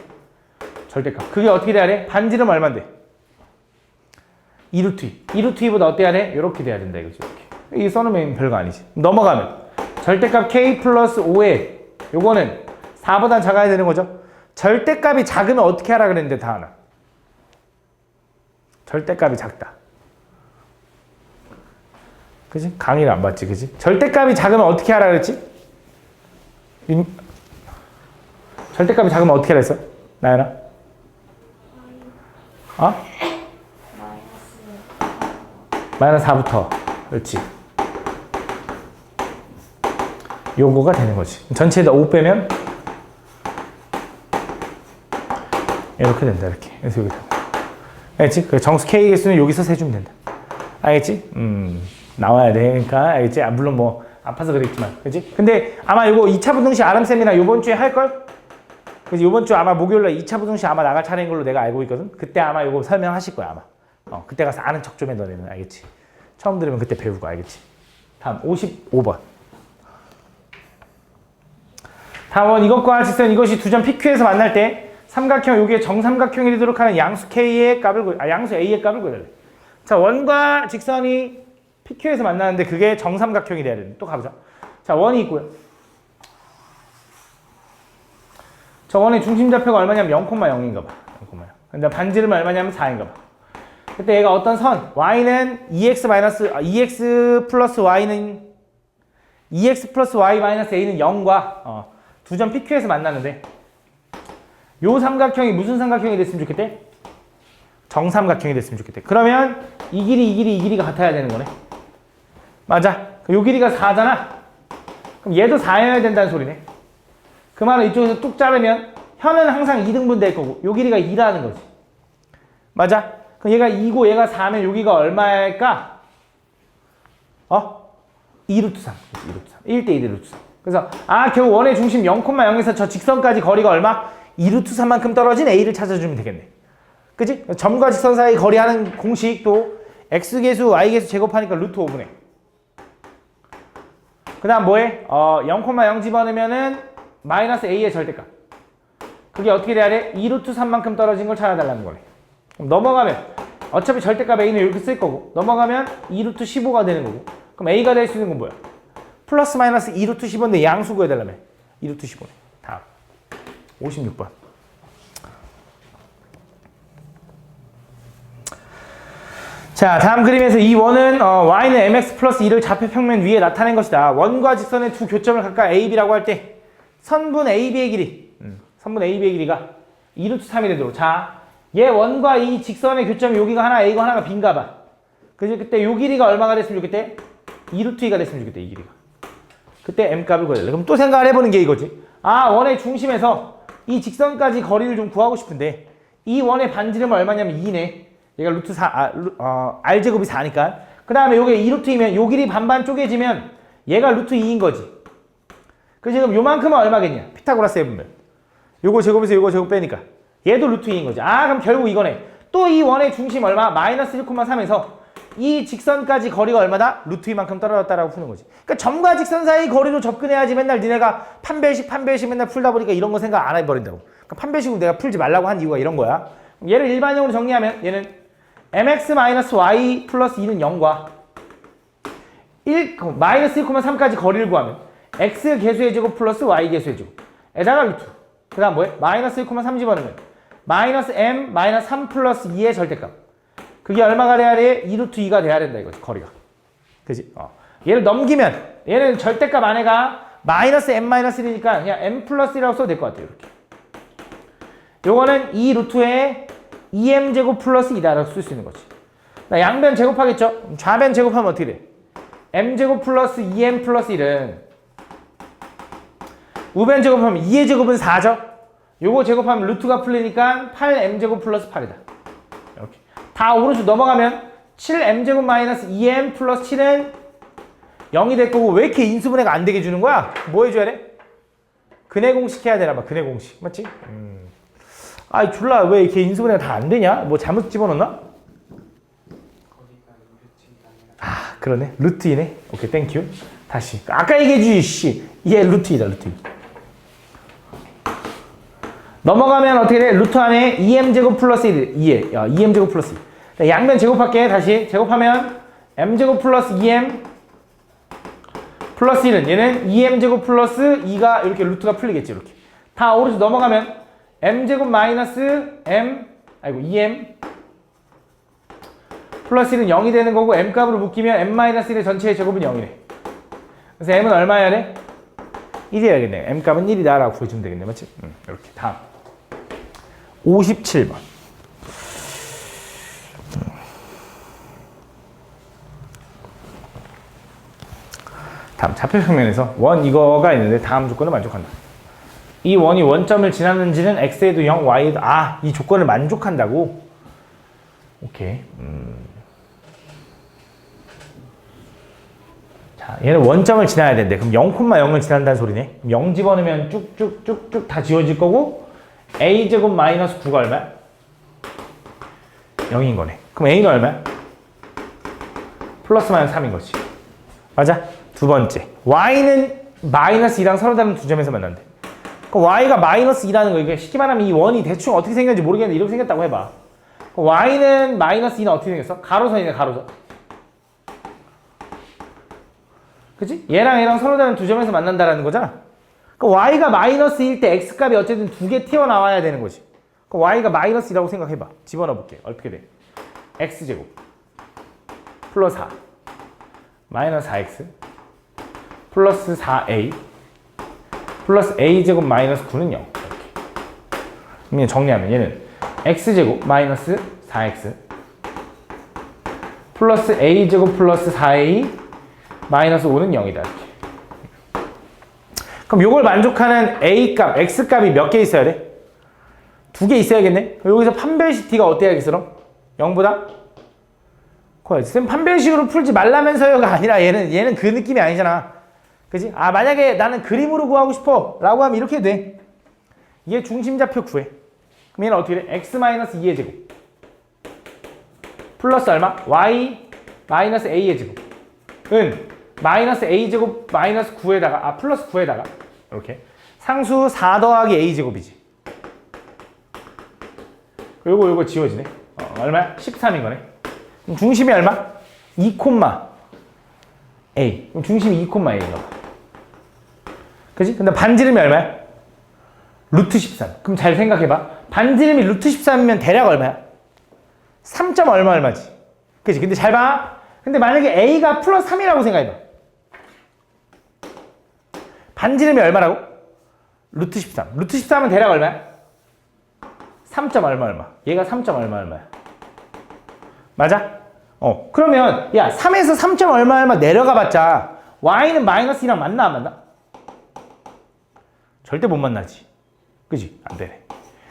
절대값. 그게 어떻게 돼야 돼? 반지름 얼만데? 2루트 2. 2루트 2보다 어때야 돼? 이렇게 돼야 된다 이거지. 이렇게. 이게 써놓으면 별거 아니지. 넘어가면 절대값 k 플러스 5에 요거는 4보다 작아야 되는 거죠. 절대값이 작으면 어떻게 하라 그랬는데 다 하나. 절대값이 작다. 그지? 강의를 안 봤지, 그지? 절대값이 작으면 어떻게 하라 그랬지? 절대값이 작으면 어떻게 하라 했어? 나연아? 마이너스 4부터. 그렇지. 요거가 되는 거지. 전체에다 5 빼면 이렇게 된다, 이렇게. 그래서 여기 된다. 알겠지? 그 정수 K 개수는 여기서 세주면 된다. 알겠지? 나와야 되니까, 알겠지? 물론 뭐, 아파서 그랬지만, 그치? 근데 아마 이거 2차 부등식 아람쌤이나 요번 주에 할걸? 그치? 요번 주 아마 목요일날 2차 부등식 아마 나갈 차례인 걸로 내가 알고 있거든? 그때 아마 이거 설명하실 거야, 아마. 그때 가서 아는 척 좀 해, 너네는. 알겠지? 처음 들으면 그때 배우고, 알겠지? 다음, 55번. 다음은 이것과 직선 이것이 두 점 PQ에서 만날 때 삼각형, 요게 정삼각형이 되도록 하는 양수 K의 값을, 양수 A의 값을 구해달래. 자, 원과 직선이 PQ에서 만나는데 그게 정삼각형이 돼야 되는데 또 가보자. 자, 원이 있고요. 저 원의 중심좌표가 얼마냐면 0,0인가 봐. 0,0. 근데 반지름은 얼마냐면 4인가 봐. 그때 얘가 어떤 선 y는 2x 플러스 y는 2x 플러스 y 마이너스 a는 0과 두 점 PQ에서 만나는데 요 삼각형이 무슨 삼각형이 됐으면 좋겠대? 정삼각형이 됐으면 좋겠대. 그러면 이 길이가 같아야 되는 거네. 맞아. 요 길이가 4잖아. 그럼 얘도 4여야 된다는 소리네. 그 말은 이쪽에서 뚝 자르면 현은 항상 2등분 될 거고 요 길이가 2라는 거지. 맞아. 그럼 얘가 2고 얘가 4면 여기가 얼마일까? 2루트 3. 2루트 3. 1대 2대 루트 3. 그래서 결국 원의 중심 0,0에서 저 직선까지 거리가 얼마? 2루트 3만큼 떨어진 A를 찾아주면 되겠네. 그치? 점과 직선 사이 거리하는 공식도 x계수, y계수 제곱하니까 루트 5분의. 그 다음 뭐해? 0,0 집어넣으면은 마이너스 a의 절대값. 그게 어떻게 돼야 돼? 2루트 3만큼 떨어진 걸 찾아달라는 거네. 그럼 넘어가면 어차피 절대값 a는 이렇게 쓸 거고 넘어가면 2루트 15가 되는 거고 그럼 a가 될 수 있는 건 뭐야? 플러스 마이너스 2루트 15인데 양수 구해달라며. 2루트 15네. 다음 56번. 자, 다음 그림에서 이 원은 y는 mx 플러스 2를 좌표 평면 위에 나타낸 것이다. 원과 직선의 두 교점을 각각 a, b라고 할 때 선분 AB의 길이 선분 AB의 길이가 2루트 3이 되도록. 자, 얘 원과 이 직선의 교점이 여기가 하나 A고 하나가 B인가 봐. 그래서 그때 요 길이가 얼마가 됐으면 좋겠대? 2루트 2가 됐으면 좋겠대, 이 길이가. 그때 M값을 구해야 돼. 그럼 또 생각을 해보는 게 이거지. 아, 원의 중심에서 이 직선까지 거리를 좀 구하고 싶은데 이 원의 반지름은 얼마냐면 2네. 얘가 루트 4, R제곱이 4니까. 그 다음에 요게 2루트 2면 요 길이 반반 쪼개지면 얘가 루트 2인 거지. 그래서 지금 요만큼은 얼마겠냐? 피타고라스 해보면. 요거 제곱에서 요거 제곱 빼니까. 얘도 루트 2인 거지. 아, 그럼 결국 이거네. 또 이 원의 중심 얼마? 마이너스 1,3에서 이 직선까지 거리가 얼마다? 루트 2만큼 떨어졌다라고 푸는 거지. 그러니까 점과 직선 사이 거리로 접근해야지 맨날 니네가 판별식 맨날 풀다 보니까 이런 거 생각 안 해버린다고. 그러니까 판별식으로 내가 풀지 말라고 한 이유가 이런 거야. 얘를 일반형으로 정리하면 얘는 mx-y 플러스 2는 0과 마이너스 1,3까지 거리를 구하면 x 계수의 제곱 플러스 y 계수의 제곱 에다가 루트. 그 다음 뭐해? 마이너스 1,3 집어넣으면 마이너스 m 마이너스 3 플러스 2의 절대값. 그게 얼마가 돼야 돼? 2루트 2가 돼야 된다 이거지, 거리가. 그지? 얘를 넘기면 얘는 절대값 안에가 마이너스 m 마이너스 1이니까 그냥 m 플러스 1이라고 써도 될 것 같아요. 이렇게. 요거는 2 루트에 2m 제곱 플러스 2다라고 쓸 수 있는 거지. 양변 제곱하겠죠? 좌변 제곱하면 어떻게 돼? m 제곱 플러스 2m 플러스 1은 우변 제곱하면 2의 제곱은 4죠? 요거 제곱하면 루트가 풀리니까 8m 제곱 플러스 8이다. 이렇게. 다 오른쪽 넘어가면 7m 제곱 마이너스 2m 플러스 7은 0이 될 거고 왜 이렇게 인수분해가 안 되게 주는 거야? 뭐 해줘야 돼? 근해 공식 해야 되나 봐. 근해 공식. 맞지? 아이 졸라 왜 이렇게 인수분해가 다 안 되냐? 뭐 잘못 집어넣나? 아 그러네. 루트 2네. 오케이 땡큐. 다시. 아까 얘기해주지 씨. 얘 루트 2다 루트 2. 넘어가면 어떻게 돼? 루트 안에 2m제곱 플러스 1, 2에 2m제곱 플러스 2. 양변 제곱할게. 다시 제곱하면 m제곱 플러스 2m 플러스 1은 얘는 2m제곱 플러스 2가 이렇게 루트가 풀리겠지. 이렇게. 다 오른쪽 넘어가면 m제곱 마이너스 2m 플러스 1은 0이 되는 거고 m값으로 묶이면 m 마이너스 1의 전체의 제곱은 0이네. 그래서 m은 얼마여야 돼? 1이어야겠네. m값은 1이다 라고 구해주면 되겠네. 맞지? 이렇게. 다음 57번. 다음 좌표평면에서 원 이거가 있는데 다음 조건을 만족한다. 이 원이 원점을 지났는지는 x에도 0, y에도 이 조건을 만족한다고? 오케이. 자, 얘는 원점을 지나야 된대. 그럼 0,0을 지난다는 소리네. 0 집어넣으면 쭉쭉쭉쭉 다 지워질 거고 a제곱 마이너스 9가 얼마야? 0인 거네. 그럼 a는 얼마야? 플러스 마이너스 3인 거지. 맞아? 두 번째. y는 마이너스 2랑 서로 다른 두 점에서 만난대. 그럼 y가 마이너스 2라는 거, 이게 쉽게 말하면 이 원이 대충 어떻게 생겼는지 모르겠는데 이렇게 생겼다고 해봐. 그럼 y는 마이너스 2는 어떻게 생겼어? 가로선이네, 가로선. 그치? 얘랑 서로 다른 두 점에서 만난다라는 거잖아. 그럼 y가 마이너스 1일 때 x값이 어쨌든 두 개 튀어나와야 되는 거지. 그럼 y가 마이너스 2라고 생각해봐. 집어넣어 볼게. 어떻게 돼? x제곱 플러스 4 마이너스 4x 플러스 4a 플러스 a제곱 마이너스 9는 0. 이렇게. 그럼 정리하면 얘는 x제곱 마이너스 4x 플러스 a제곱 플러스 4a 마이너스 5는 0이다. 이렇게. 그럼 요걸 만족하는 a값, x값이 몇 개 있어야 돼? 두 개 있어야겠네? 여기서 판별식 t가 어때야겠어? 그럼? 0보다? 커야지. 쌤 판별식으로 풀지 말라면서요가 아니라 얘는 그 느낌이 아니잖아. 그지? 만약에 나는 그림으로 구하고 싶어 라고 하면 이렇게 돼. 얘 중심좌표 구해. 그럼 얘는 어떻게 돼? x-2의 제곱 플러스 얼마? y 마이너스 a의 제곱은 마이너스 a 제곱 마이너스 9에다가 플러스 9에다가 이렇게 상수 4 더하기 a 제곱이지. 그리고 요거 지워지네. 얼마야? 13인 거네. 그럼 중심이 얼마? 2, a. 그럼 중심이 2, a인가 봐. 그치? 근데 반지름이 얼마야? 루트 13. 그럼 잘 생각해봐. 반지름이 루트 13이면 대략 얼마야? 3. 얼마지? 그치? 근데 잘 봐. 근데 만약에 a가 플러스 3이라고 생각해봐. 반지름이 얼마라고? 루트 13. 루트 13은 대략 얼마야? 3. 얼마. 얘가 3. 얼마야. 맞아? 그러면 야 3에서 3. 얼마 내려가 봤자 y는 마이너스 2랑 맞나 안 맞나? 절대 못 만나지. 그지? 안 되네.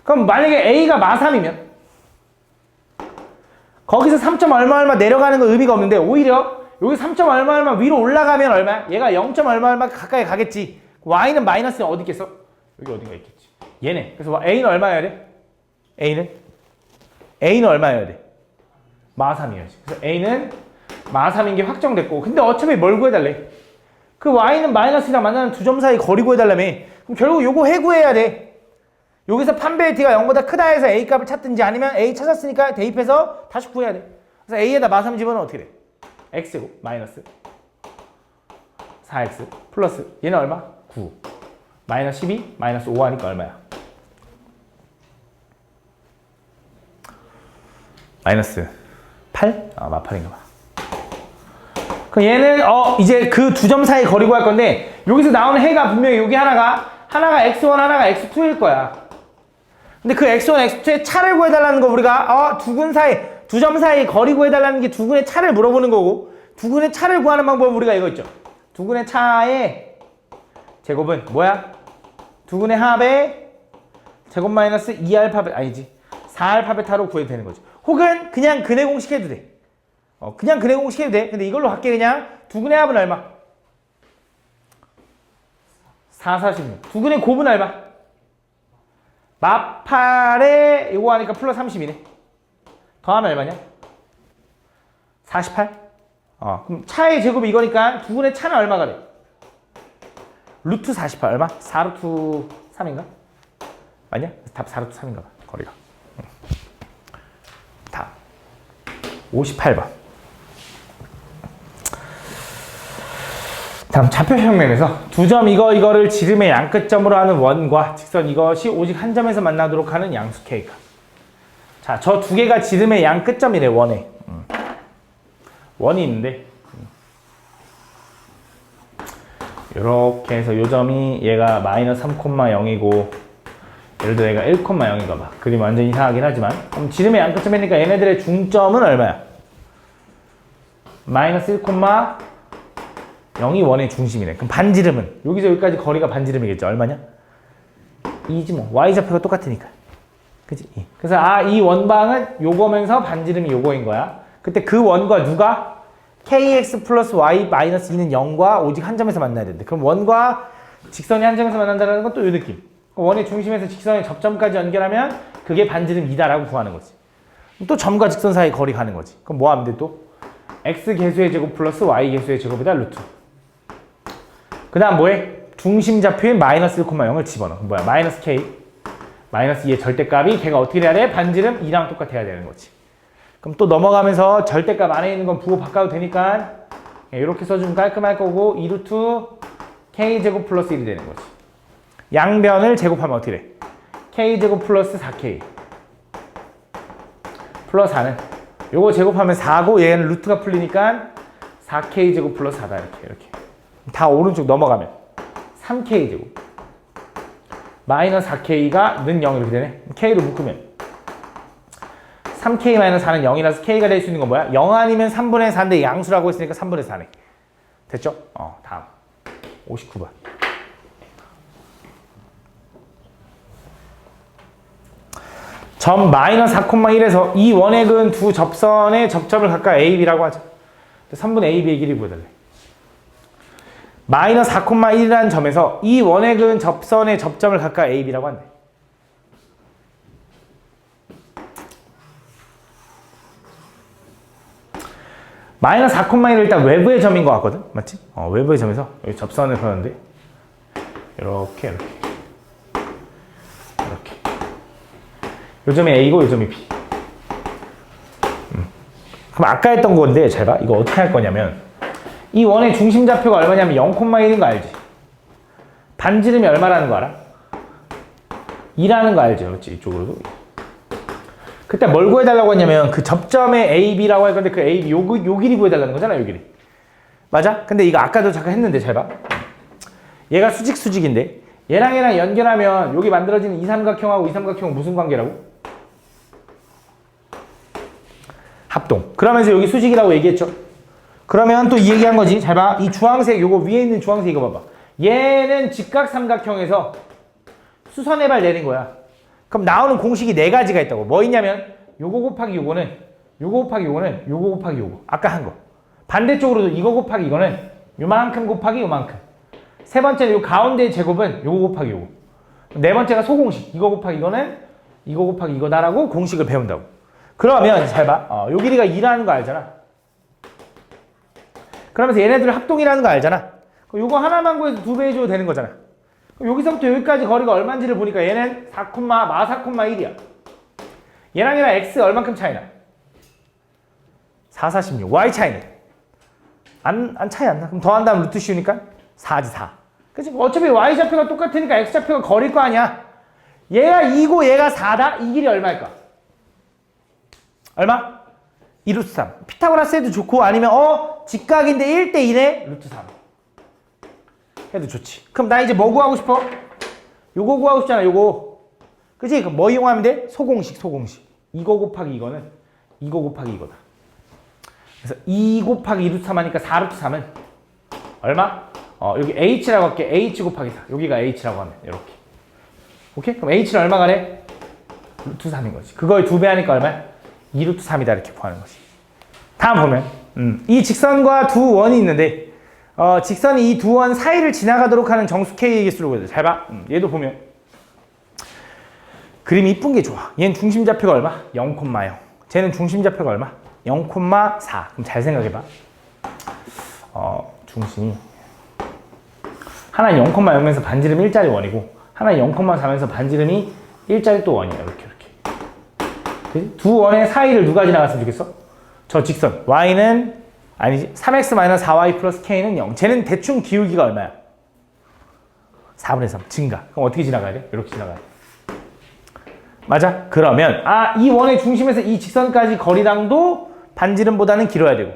그럼 만약에 a가 마3이면 거기서 3. 얼마 내려가는 건 의미가 없는데 오히려 여기 3. 얼마 위로 올라가면 얼마야? 얘가 0. 얼마 가까이 가겠지. y는 마이너스는 어디 있겠어? 여기 어딘가 있겠지. 얘네. 그래서 a는 얼마여야 돼? A는 얼마여야 돼? 마3이어야지. 그래서 A는 마3인 게 확정됐고 근데 어차피 뭘 구해달래? 그 Y는 마이너스랑 만나는 두 점 사이 거리 구해달라며. 그럼 결국 요거 해구해야 돼. 여기서 판별의 D가 0보다 크다 해서 A 값을 찾든지 아니면 A 찾았으니까 대입해서 다시 구해야 돼. 그래서 A에다 마3 집어넣으면 어떻게 돼? X제곱 마이너스 4X 플러스 얘는 얼마? 9 마이너스 12 마이너스 5 하니까 얼마야? 마이너스 8? 마8인가 봐. 그럼 얘는 이제 그 두 점 사이 거리 구할 건데 여기서 나오는 해가 분명히 여기 하나가 x1 하나가 x2일 거야. 근데 그 x1, x2의 차를 구해달라는 거 우리가 두 점 사이 거리 구해달라는 게 두근의 차를 물어보는 거고 두근의 차를 구하는 방법은 우리가 이거 있죠. 두근의 차의 제곱은 뭐야? 두근의 합의 제곱 마이너스 2알파벳 아니지 4알파벳하로 구해도 되는 거죠. 혹은 그냥 근해 공식 해도 돼. 그냥 근해 공식 해도 돼. 근데 이걸로 할게. 그냥 두근의 합은 얼마? 4, 46. 두근의 곱은 얼마? 마8에 이거 하니까 플러스 30이네. 더하면 얼마냐? 48? 그럼 차의 제곱이 이거니까 두근의 차는 얼마가 돼? 루트 48 얼마? 4루트 3인가? 맞냐? 답 4루트 3인가 봐. 거리가. 답 58번. 다음 좌표평면에서 두 점 이거를 지름의 양끝점으로 하는 원과 직선 이것이 오직 한 점에서 만나도록 하는 양수 K가. 자, 저 두 개가 지름의 양끝점이래. 원에. 원이 있는데 이렇게 해서 요 점이 얘가 마이너스 3,0이고 예를 들어 얘가 1,0인가 봐. 그림 완전 이상하긴 하지만 그럼 지름의 양끝점이니까 얘네들의 중점은 얼마야? 마이너스 1,0이 원의 중심이네. 그럼 반지름은 여기서 여기까지 거리가 반지름이겠죠. 얼마냐? 2지 뭐. y좌표가 똑같으니까. 그치? 그래서 이 원방은 요거면서 반지름이 요거인 거야. 그때 그 원과 누가? kx 플러스 y 마이너스 2는 0과 오직 한 점에서 만나야 되는데 그럼 원과 직선이 한 점에서 만난다는 건 또 이 느낌. 원의 중심에서 직선의 접점까지 연결하면 그게 반지름 2다라고 구하는 거지. 또 점과 직선 사이 거리 가는 거지. 그럼 뭐 하면 돼 또? x 개수의 제곱 플러스 y 개수의 제곱이다 루트. 그 다음 뭐해? 중심 좌표인 마이너스 1,0을 집어넣어. 뭐야? 마이너스 k 마이너스 2의 절대값이 걔가 어떻게 돼야 돼? 반지름 2랑 똑같아야 되는 거지. 그럼 또 넘어가면서 절대값 안에 있는 건 부호 바꿔도 되니까 이렇게 써주면 깔끔할 거고 2루트 k제곱 플러스 1이 되는 거지. 양변을 제곱하면 어떻게 돼? k제곱 플러스 4k 플러스 4는 요거 제곱하면 4고 얘는 루트가 풀리니까 4k제곱 플러스 4다 이렇게 다 오른쪽 넘어가면 3k제곱 마이너스 4k가 는 0 이렇게 되네. k로 묶으면 3k 마이너스 4는 0이라서 k가 될 수 있는 건 뭐야? 0 아니면 3분의 4인데 양수라고 했으니까 3분의 4네. 됐죠? 다음 59번. 점 마이너스 4,1에서 이 원액은 두 접선의 접점을 각각 A, B라고 하자. 3분의 A, B의 길이 구해달래. 마이너스 4,1이라는 점에서 이 원액은 접선의 접점을 각각 A, B라고 한대. 마이너스 4,1은 일단 외부의 점인 것 같거든? 맞지? 외부의 점에서 여기 접선을 그었는데 이렇게 요 점이 A고 요 점이 B. 그럼 아까 했던 건데 잘 봐. 이거 어떻게 할 거냐면 이 원의 중심 좌표가 얼마냐면 0,1인 거 알지? 반지름이 얼마라는 거 알아? 2라는 거 알죠? 그렇지? 이쪽으로도. 그때 뭘 구해달라고 했냐면 그 접점의 AB라고 할 건데 그 AB 요 길이 구해달라는 거잖아. 요 길이. 맞아? 근데 이거 아까도 잠깐 했는데 잘 봐. 얘가 수직인데 얘랑 연결하면 여기 만들어지는 이 삼각형하고 이 삼각형은 무슨 관계라고? 합동. 그러면서 여기 수직이라고 얘기했죠. 그러면 또 이 얘기한 거지. 잘 봐. 이 주황색 요거 위에 있는 주황색 이거 봐봐. 얘는 직각삼각형에서 수선의 발 내린 거야. 그럼 나오는 공식이 네 가지가 있다고. 뭐 있냐면 요거 곱하기 요거는 요거 곱하기 요거는 요거 곱하기 요거. 아까 한 거. 반대쪽으로도 이거 곱하기 이거는 요만큼 곱하기 요만큼. 세 번째는 요 가운데의 제곱은 요거 곱하기 요거. 네 번째가 소공식. 이거 곱하기 이거는 이거 곱하기 이거다라고 공식을 배운다고. 그러면 잘 봐. 요 길이가 2라는 거 알잖아. 그러면서 얘네들 합동이라는 거 알잖아. 요거 하나만 구해서 2배 해줘도 되는 거잖아. 여기서부터 여기까지 거리가 얼마인지를 보니까 얘는 4,1이야. 얘랑 X 얼만큼 차이나? 4, 46. Y 차이는? 안 차이 안 나. 그럼 더한 다음 루트 씌우니까 4지 4. 그치? 어차피 Y 좌표가 똑같으니까 X 좌표가 거릴 거 아니야. 얘가 2고 얘가 4다? 이 길이 얼마일까? 얼마? 2루트 3. 피타고라스 해도 좋고 아니면 직각인데 1대2네? 루트 3. 해도 좋지. 그럼 나 이제 뭐 구하고 싶어? 요거 구하고 싶잖아. 요거. 그치? 그럼 뭐 이용하면 돼? 소공식. 이거 곱하기 이거는 이거 곱하기 이거다. 그래서 2 곱하기 2루트 3 하니까 4루트 3은 얼마? 여기 H라고 할게. H 곱하기 4. 여기가 H라고 하면 이렇게. 오케이? 그럼 H는 얼마가 돼? 루트 3인 거지. 그거의 2배 하니까 얼마야? 2루트 3이다 이렇게 구하는 거지. 다음 보면 이 직선과 두 원이 있는데 직선이 이 두 원 사이를 지나가도록 하는 정수 K의 개수를 구해야 돼. 잘 봐. 얘도 보면 그림이 이쁜 게 좋아. 얘는 중심 좌표가 얼마? 0,0. 쟤는 중심 좌표가 얼마? 0,4. 그럼 잘 생각해봐. 중심이 하나는 0,0에서 반지름 1짜리 원이고 하나는 0,4면서 반지름이 1짜리 또 원이야. 이렇게. 두 원의 사이를 누가 지나갔으면 좋겠어? 저 직선 y는 아니지 3x-4y 플러스 k는 0. 쟤는 대충 기울기가 얼마야? 4분의 3 증가. 그럼 어떻게 지나가야 돼? 이렇게 지나가야 돼. 맞아? 그러면 이 원의 중심에서 이 직선까지 거리랑도 반지름보다는 길어야 되고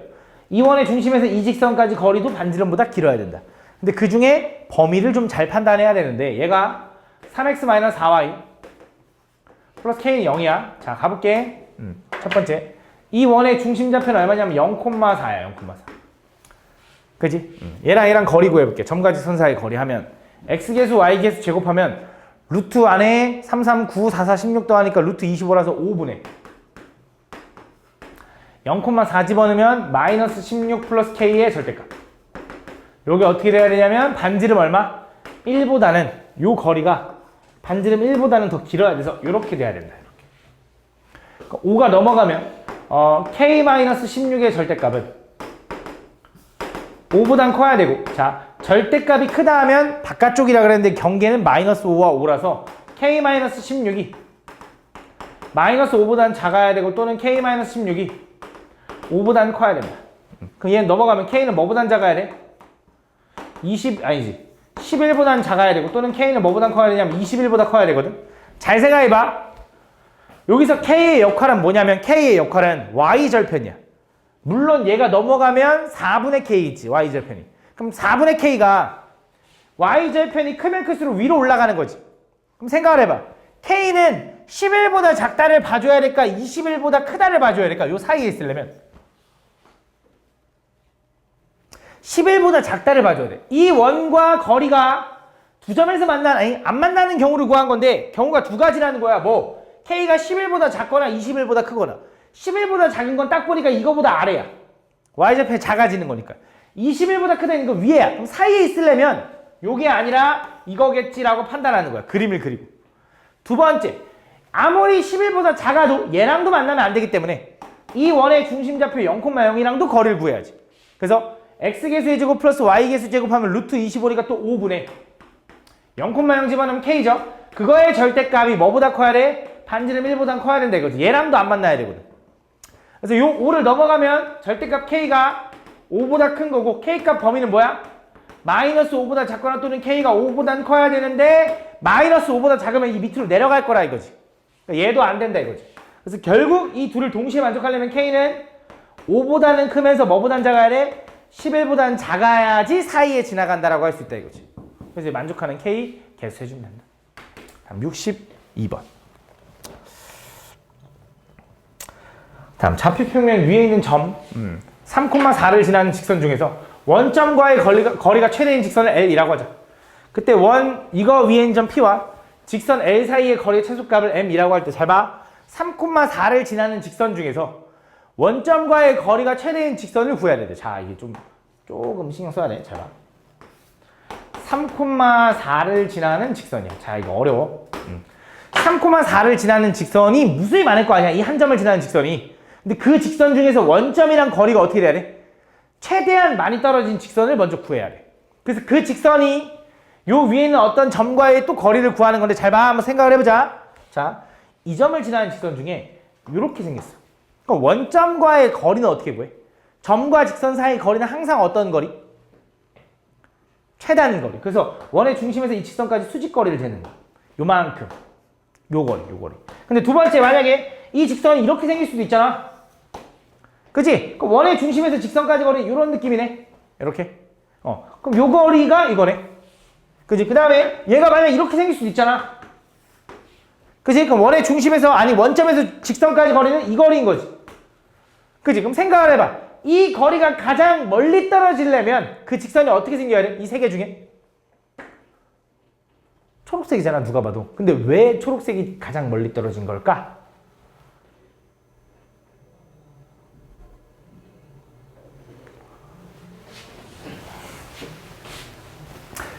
이 원의 중심에서 이 직선까지 거리도 반지름보다 길어야 된다. 근데 그 중에 범위를 좀 잘 판단해야 되는데 얘가 3x-4y 플러스 k는 0이야. 자, 가볼게. 첫 번째. 이 원의 중심 좌표는 얼마냐면 0,4야. 0,4. 그지? 얘랑 거리 구해볼게. 점과 직선 사이 거리 하면 x계수, y계수 제곱하면 루트 안에 3, 3, 9, 4, 4, 16 더하니까 루트 25라서 5분의 0,4 집어넣으면 마이너스 16 플러스 k의 절대값. 요게 어떻게 돼야 되냐면 반지름 얼마? 1보다는 요 거리가 반지름 1보다는 더 길어야 돼서 이렇게 돼야 된다. 이렇게. 그러니까 5가 넘어가면 k-16의 절대값은 5보단 커야 되고 자 절대값이 크다 하면 바깥쪽이라 그랬는데 경계는 마이너스 5와 5라서 k-16이 마이너스 5보단 작아야 되고 또는 k-16이 5보단 커야 된다. 그럼 얘는 넘어가면 k는 뭐보단 작아야 돼? 11보단 작아야 되고 또는 k는 뭐보단 커야 되냐면 21보다 커야 되거든. 잘 생각해봐. 여기서 k의 역할은 뭐냐면 k의 역할은 y절편이야. 물론 얘가 넘어가면 4분의 k이지 y절편이. 그럼 4분의 k가 y절편이 크면 클수록 위로 올라가는 거지. 그럼 생각을 해봐. k는 11보다 작다를 봐줘야 될까 21보다 크다를 봐줘야 될까 요 사이에 있으려면 11보다 작다를 봐줘야 돼. 이 원과 거리가 두 점에서 안 만나는 경우를 구한 건데 경우가 두 가지라는 거야. 뭐 k가 11보다 작거나 21보다 크거나 11보다 작은 건 딱 보니까 이거보다 아래야. y절편이 작아지는 거니까. 21보다 크다는 건 위에야. 그럼 사이에 있으려면 요게 아니라 이거겠지라고 판단하는 거야. 그림을 그리고. 두 번째, 아무리 11보다 작아도 얘랑도 만나면 안 되기 때문에 이 원의 중심좌표 0,0이랑도 거리를 구해야지. 그래서 x계수의 제곱 플러스 y계수 제곱하면 루트 25니까 또 5분의 0,0 집어넣으면 k죠. 그거의 절대값이 뭐보다 커야 돼? 반지름 1보다 커야 된다 이거지. 얘랑도 안 만나야 되거든. 그래서 요 5를 넘어가면 절대값 k가 5보다 큰 거고 k값 범위는 뭐야? 마이너스 5보다 작거나 또는 k가 5보다 커야 되는데 마이너스 5보다 작으면 이 밑으로 내려갈 거라 이거지. 그러니까 얘도 안 된다 이거지. 그래서 결국 이 둘을 동시에 만족하려면 k는 5보다는 크면서 뭐보단 작아야 돼? 11보단 작아야지 사이에 지나간다라고 할 수 있다 이거지. 그래서 만족하는 k 개수해주면 된다. 다음 62번. 다음 좌표평면 위에 있는 점 3,4를 지나는 직선 중에서 원점과의 거리가 최대인 직선을 L이라고 하자. 그때 이거 위에 있는 점 P와 직선 L 사이의 거리의 최소값을 M이라고 할 때 잘 봐. 3,4를 지나는 직선 중에서 원점과의 거리가 최대인 직선을 구해야 돼. 자, 이게 조금 신경 써야 돼. 잘 봐. 3,4를 지나는 직선이야. 자, 이거 어려워. 3,4를 지나는 직선이 무수히 많을 거 아니야. 이 한 점을 지나는 직선이. 근데 그 직선 중에서 원점이랑 거리가 어떻게 돼야 돼? 최대한 많이 떨어진 직선을 먼저 구해야 돼. 그래서 그 직선이 요 위에 있는 어떤 점과의 또 거리를 구하는 건데 잘 봐. 한번 생각을 해보자. 자, 이 점을 지나는 직선 중에 이렇게 생겼어. 그럼 원점과의 거리는 어떻게 구해? 점과 직선 사이의 거리는 항상 어떤 거리? 최단 거리. 그래서 원의 중심에서 이 직선까지 수직거리를 재는 거야. 요만큼. 요 거리. 근데 두 번째 만약에 이 직선이 이렇게 생길 수도 있잖아. 그치? 그럼 원의 중심에서 직선까지 거리 이런 느낌이네. 이렇게. 그럼 요 거리가 이거네. 그치? 그 다음에 얘가 만약에 이렇게 생길 수도 있잖아. 그치? 그럼 원의 중심에서 원점에서 직선까지 거리는 이 거리인 거지. 그치? 그럼 생각을 해봐. 이 거리가 가장 멀리 떨어지려면 그 직선이 어떻게 생겨야 돼? 이 세 개 중에? 초록색이잖아, 누가 봐도. 근데 왜 초록색이 가장 멀리 떨어진 걸까?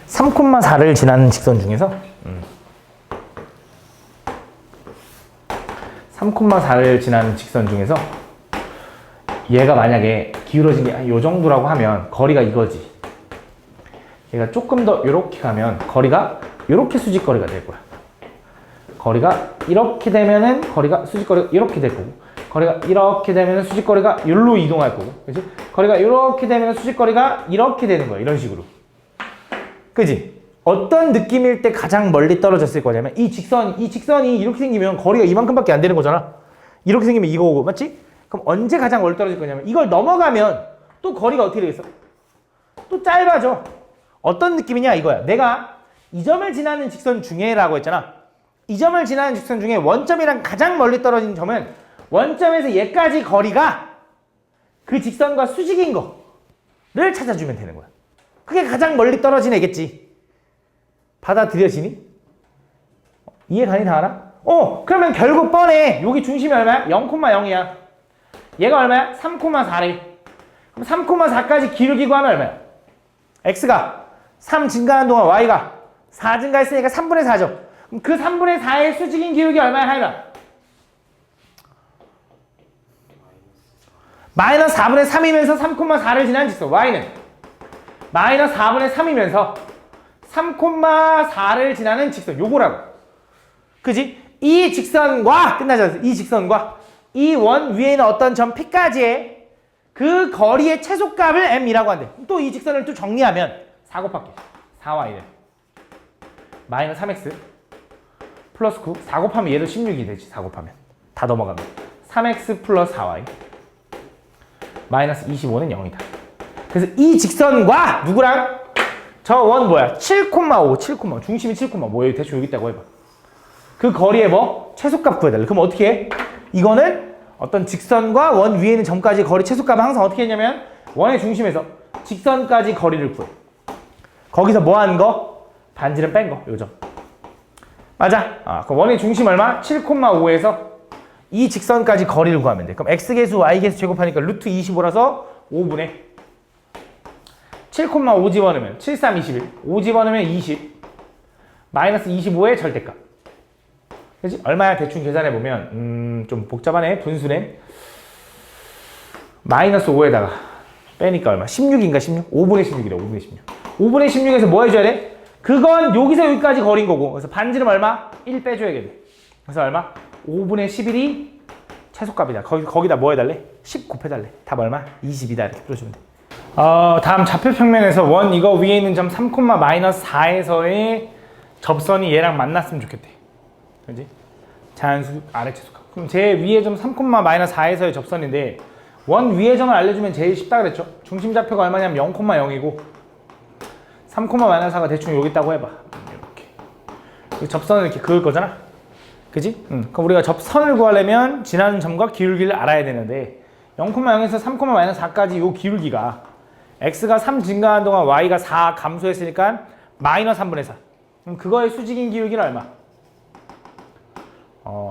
3,4를 지나는 직선 중에서 3,4를 지나는 직선 중에서 얘가 만약에 기울어진 게 요 정도라고 하면 거리가 이거지. 얘가 조금 더 이렇게 가면 거리가 이렇게 수직거리가 될 거야. 거리가 이렇게 되면은 거리가 수직거리가 이렇게 될 거고, 거리가 이렇게 되면은 수직거리가 여기로 이동할 거고, 그렇지? 거리가 이렇게 되면은 수직거리가 이렇게 되는 거야. 이런 식으로. 그지? 어떤 느낌일 때 가장 멀리 떨어졌을 거냐면 이 직선이 이렇게 생기면 거리가 이만큼밖에 안 되는 거잖아. 이렇게 생기면 이거고, 맞지? 그럼 언제 가장 멀리 떨어질 거냐면 이걸 넘어가면 또 거리가 어떻게 되겠어? 또 짧아져. 어떤 느낌이냐 이거야. 내가 이 점을 지나는 직선 중에라고 했잖아. 이 점을 지나는 직선 중에 원점이랑 가장 멀리 떨어진 점은 원점에서 얘까지 거리가 그 직선과 수직인 거를 찾아주면 되는 거야. 그게 가장 멀리 떨어진 애겠지. 받아들여지니? 이해 가니 다 알아? 그러면 결국 뻔해. 여기 중심이 얼마야? 0,0이야. 얘가 얼마야? 3,4래. 그럼 3,4까지 기울기 구하면 얼마야? x가 3 증가하는 동안 y가 4 증가했으니까 3분의 4죠. 그럼 그 3분의 4의 수직인 기울기 얼마야, 하이나? 마이너스 4분의 3이면서 3,4를 지난 직선 y는 마이너스 4분의 3이면서 3,4를 지나는 직선 요거라고. 그지? 이 직선과 끝나지 않았어. 이 직선과 이 원 위에 있는 어떤 점 P까지의 그 거리의 최소값을 M이라고 한대. 또 이 직선을 또 정리하면 4 곱할게. 4y는 마이너스 3x 플러스 9. 4 곱하면 얘도 16이 되지. 4 곱하면 다 넘어가면 3x 플러스 4y 마이너스 25는 0이다. 그래서 이 직선과 누구랑? 저 원 뭐야? 7,5 중심이 7,5 뭐 여기 대충 여기 있다고 해봐. 그 거리에 뭐? 최소값 구해달래. 그럼 어떻게 해? 이거는 어떤 직선과 원 위에 있는 점까지 거리 최소값을 항상 어떻게 했냐면 원의 중심에서 직선까지 거리를 구해. 거기서 뭐 하는 거? 반지름 뺀 거. 요점. 맞아? 그럼 원의 중심 얼마? 7,5에서 이 직선까지 거리를 구하면 돼. 그럼 x계수, y계수 제곱하니까 루트 25라서 5분의 7,5 집어넣으면 7, 3, 21 5 집어넣으면 20 마이너스 25의 절대값. 그치? 얼마야? 대충 계산해보면 좀 복잡하네. 분수네. 마이너스 5에다가 빼니까 얼마? 16인가 16? 5분의 16이래. 5분의 16. 5분의 16에서 뭐 해줘야 돼? 그건 여기서 여기까지 거리인 거고. 그래서 반지름 얼마? 1 빼줘야겠네. 그래서 얼마? 5분의 11이 최소값이다. 거기다 뭐 해달래? 10 곱해달래. 답 얼마? 20이다. 이렇게 풀어주면 돼. 다음 좌표 평면에서 원 이거 위에 있는 점 3,-4에서의 접선이 얘랑 만났으면 좋겠대. 그지? 자연수 아래 최소값. 그럼 제 위에 점 3,-4에서의 접선인데 원 위의 점을 알려주면 제일 쉽다 그랬죠? 중심 좌표가 얼마냐면 0,0이고 3,-4가 대충 여기 있다고 해봐. 이렇게. 접선을 이렇게 그을 거잖아? 그지? 그럼 우리가 접선을 구하려면 지나는 점과 기울기를 알아야 되는데 0,0에서 3,-4까지 요 기울기가 x가 3 증가한 동안 y가 4 감소했으니까 마이너스 3분의 4. 그럼 그거의 수직인 기울기는 얼마?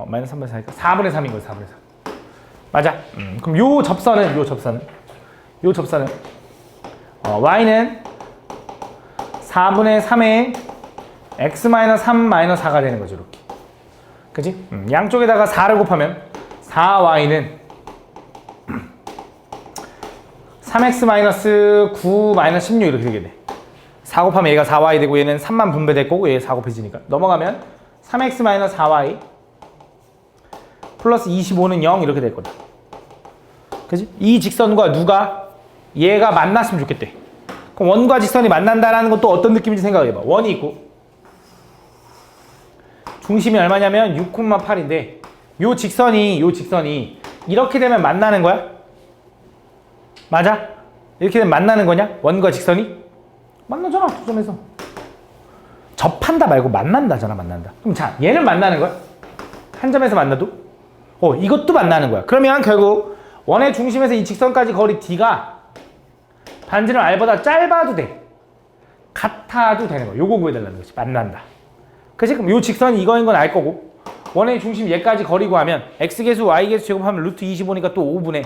마이너스 3분의 4니까 4분의 3인 거예요. 4분의 3. 맞아. 그럼 요 접선은 y는 4분의 3의 x-3-4가 되는 거죠. 이렇게. 그지? 양쪽에다가 4를 곱하면 4y는 3x-9-16 이렇게 되겠네. 4 곱하면 얘가 4y 되고 얘는 3만 분배될 거고 얘 4 곱해지니까 넘어가면 3x-4y 플러스 25는 0 이렇게 될 거다. 그지? 이 직선과 누가 얘가 만났으면 좋겠대. 그럼 원과 직선이 만난다라는 건 또 어떤 느낌인지 생각해봐. 원이 있고 중심이 얼마냐면 6,8인데 요 직선이 이렇게 되면 만나는 거야? 맞아? 이렇게 되면 만나는 거냐? 원과 직선이? 만나잖아. 두 점에서 접한다 말고 만난다잖아. 만난다. 그럼 자 얘는 만나는 거야? 한 점에서 만나도? 이것도 만나는 거야. 그러면 결국 원의 중심에서 이 직선까지 거리 d가 반지름 r보다 짧아도 돼. 같아도 되는 거야. 요거 구해달라는 거지. 만난다. 그치? 그럼 요 직선이 이거인 건 알 거고 원의 중심 얘까지 거리 구하면 x계수 y계수 제곱하면 루트 25니까 또 5분의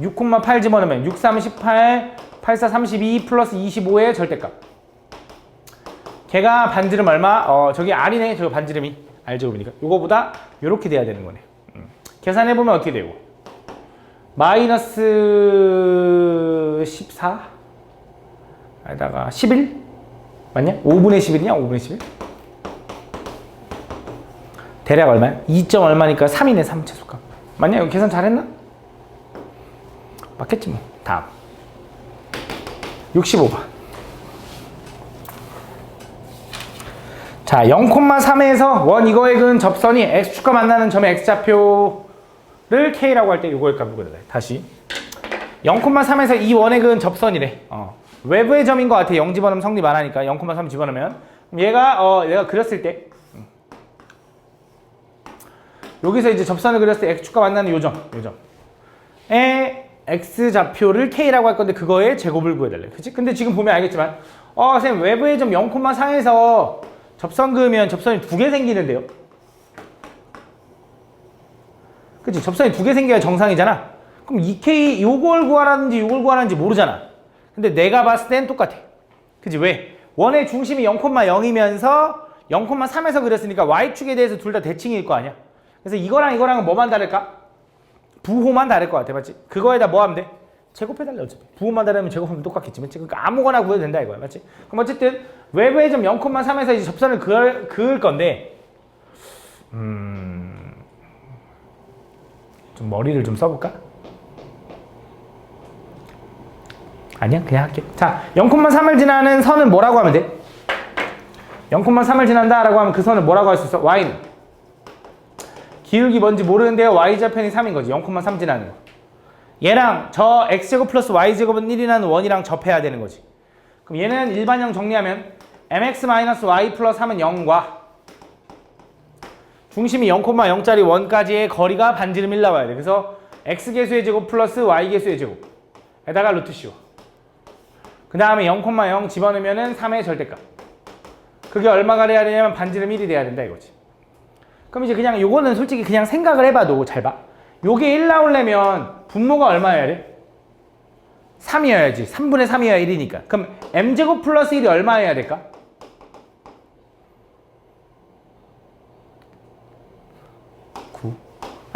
6,8 집어넣으면 6, 3, 18, 8, 4, 32 플러스 25의 절대값. 걔가 반지름 얼마? 저기 r이네. 저 반지름이 r제곱이니까 요거보다 요렇게 돼야 되는 거네. 계산해보면 어떻게 되고? 마이너스 14 에다가 11 맞냐? 5분의 11이냐? 5분의 11 대략 얼마야? 2점 얼마니까 3이네. 3 최소값 맞냐? 이거 계산 잘했나? 맞겠지 뭐. 다음 65번. 자 0,3에서 원 이거에 그은 접선이 x축과 만나는 점의 x좌표를 k라고 할 때 요거의 값을 구해달래. 다시 0,3에서 이 원에 그은 접선이래. 외부의 점인 것 같아. 0 집어넣으면 성립 안 하니까 0,3 집어넣으면 얘가 내가 그렸을 때 여기서 이제 접선을 그렸을 때 x축과 만나는 요점에 x좌표를 k라고 할 건데 그거의 제곱을 구해달래. 그치? 근데 지금 보면 알겠지만 선생님 외부의 점 0,3에서 접선 그으면 접선이 2개 생기는데요. 그치? 접선이 2개 생겨야 정상이잖아. 그럼 이 k 요걸 구하라는지 요걸 구하라는지 모르잖아. 근데 내가 봤을 땐 똑같아. 그치? 왜? 원의 중심이 0,0이면서 0,3에서 그렸으니까 y축에 대해서 둘 다 대칭일 거 아니야. 그래서 이거랑은 뭐만 다를까? 부호만 다를 것 같아. 맞지? 그거에다 뭐 하면 돼? 제곱해달래. 어차피 부호만 다르면 제곱하면 똑같겠지. 맞지? 그러니까 아무거나 구해도 된다 이거야. 맞지? 그럼 어쨌든 외부의 점 0,3에서 이제 접선을 그을 건데 좀 머리를 좀 써볼까? 아니야? 그냥 할게. 자 0,3을 지나는 선은 뭐라고 하면 돼? 0,3을 지난다라고 하면 그 선을 뭐라고 할 수 있어? y는 기울기 뭔지 모르는데요. y좌편이 3인 거지. 0,3 지나는 거. 얘랑 저 x제곱 플러스 y제곱은 1이라는 원이랑 접해야 되는 거지. 그럼 얘는 일반형 정리하면 mx-y 플러스 3은 0과 중심이 0,0짜리 원까지의 거리가 반지름 1 나와야 돼. 그래서 x계수의 제곱 플러스 y계수의 제곱 에다가 루트 씌워. 그 다음에 0,0 집어넣으면 3의 절대값. 그게 얼마가 돼야 되냐면 반지름 1이 돼야 된다 이거지. 그럼 이제 그냥 요거는 솔직히 그냥 생각을 해봐도 잘 봐. 요게 1 나오려면 분모가 얼마여야 돼? 3이어야지. 3분의 3이어야 1이니까. 그럼 m제곱 플러스 1이 얼마여야 될까? 9.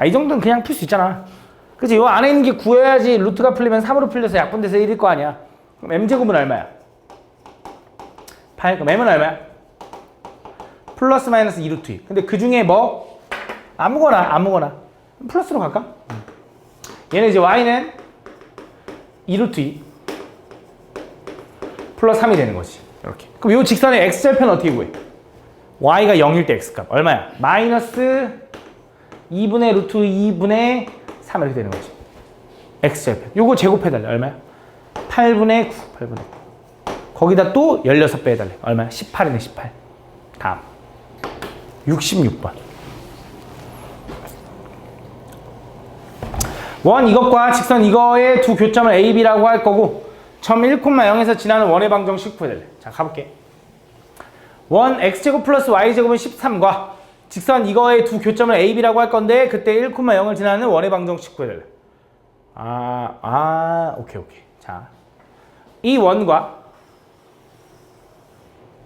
이 정도는 그냥 풀 수 있잖아. 그치? 요 안에 있는 게 구해야지 루트가 풀리면 3으로 풀려서 약분돼서 1일 거 아니야. 그럼 m제곱은 얼마야? 8. 그럼 m은 얼마야? 플러스 마이너스 2루트 2. 근데 그 중에 뭐? 아무거나. 플러스로 갈까? 얘는 이제 y는 2루트 2. 플러스 3이 되는 거지. 이렇게. 그럼 이 직선의 x절편 어떻게 구해? y가 0일 때 x값. 얼마야? 마이너스 2분의 루트 2분의 3 이렇게 되는 거지. x절편. 요거 제곱해달래. 얼마야? 8분의 9. 8분의 9. 거기다 또 16배 해달래. 얼마야? 18이네, 18. 다음. 66번. 원 이것과 직선 이거의 두 교점을 A, B라고 할 거고 점 1,0에서 지나는 원의 방정식 구해달래. 자, 가볼게. 원 x제곱 플러스 y제곱은 13과 직선 이거의 두 교점을 A, B라고 할 건데 그때 1,0을 지나는 원의 방정식 구해달래. 오케이. 자, 이 원과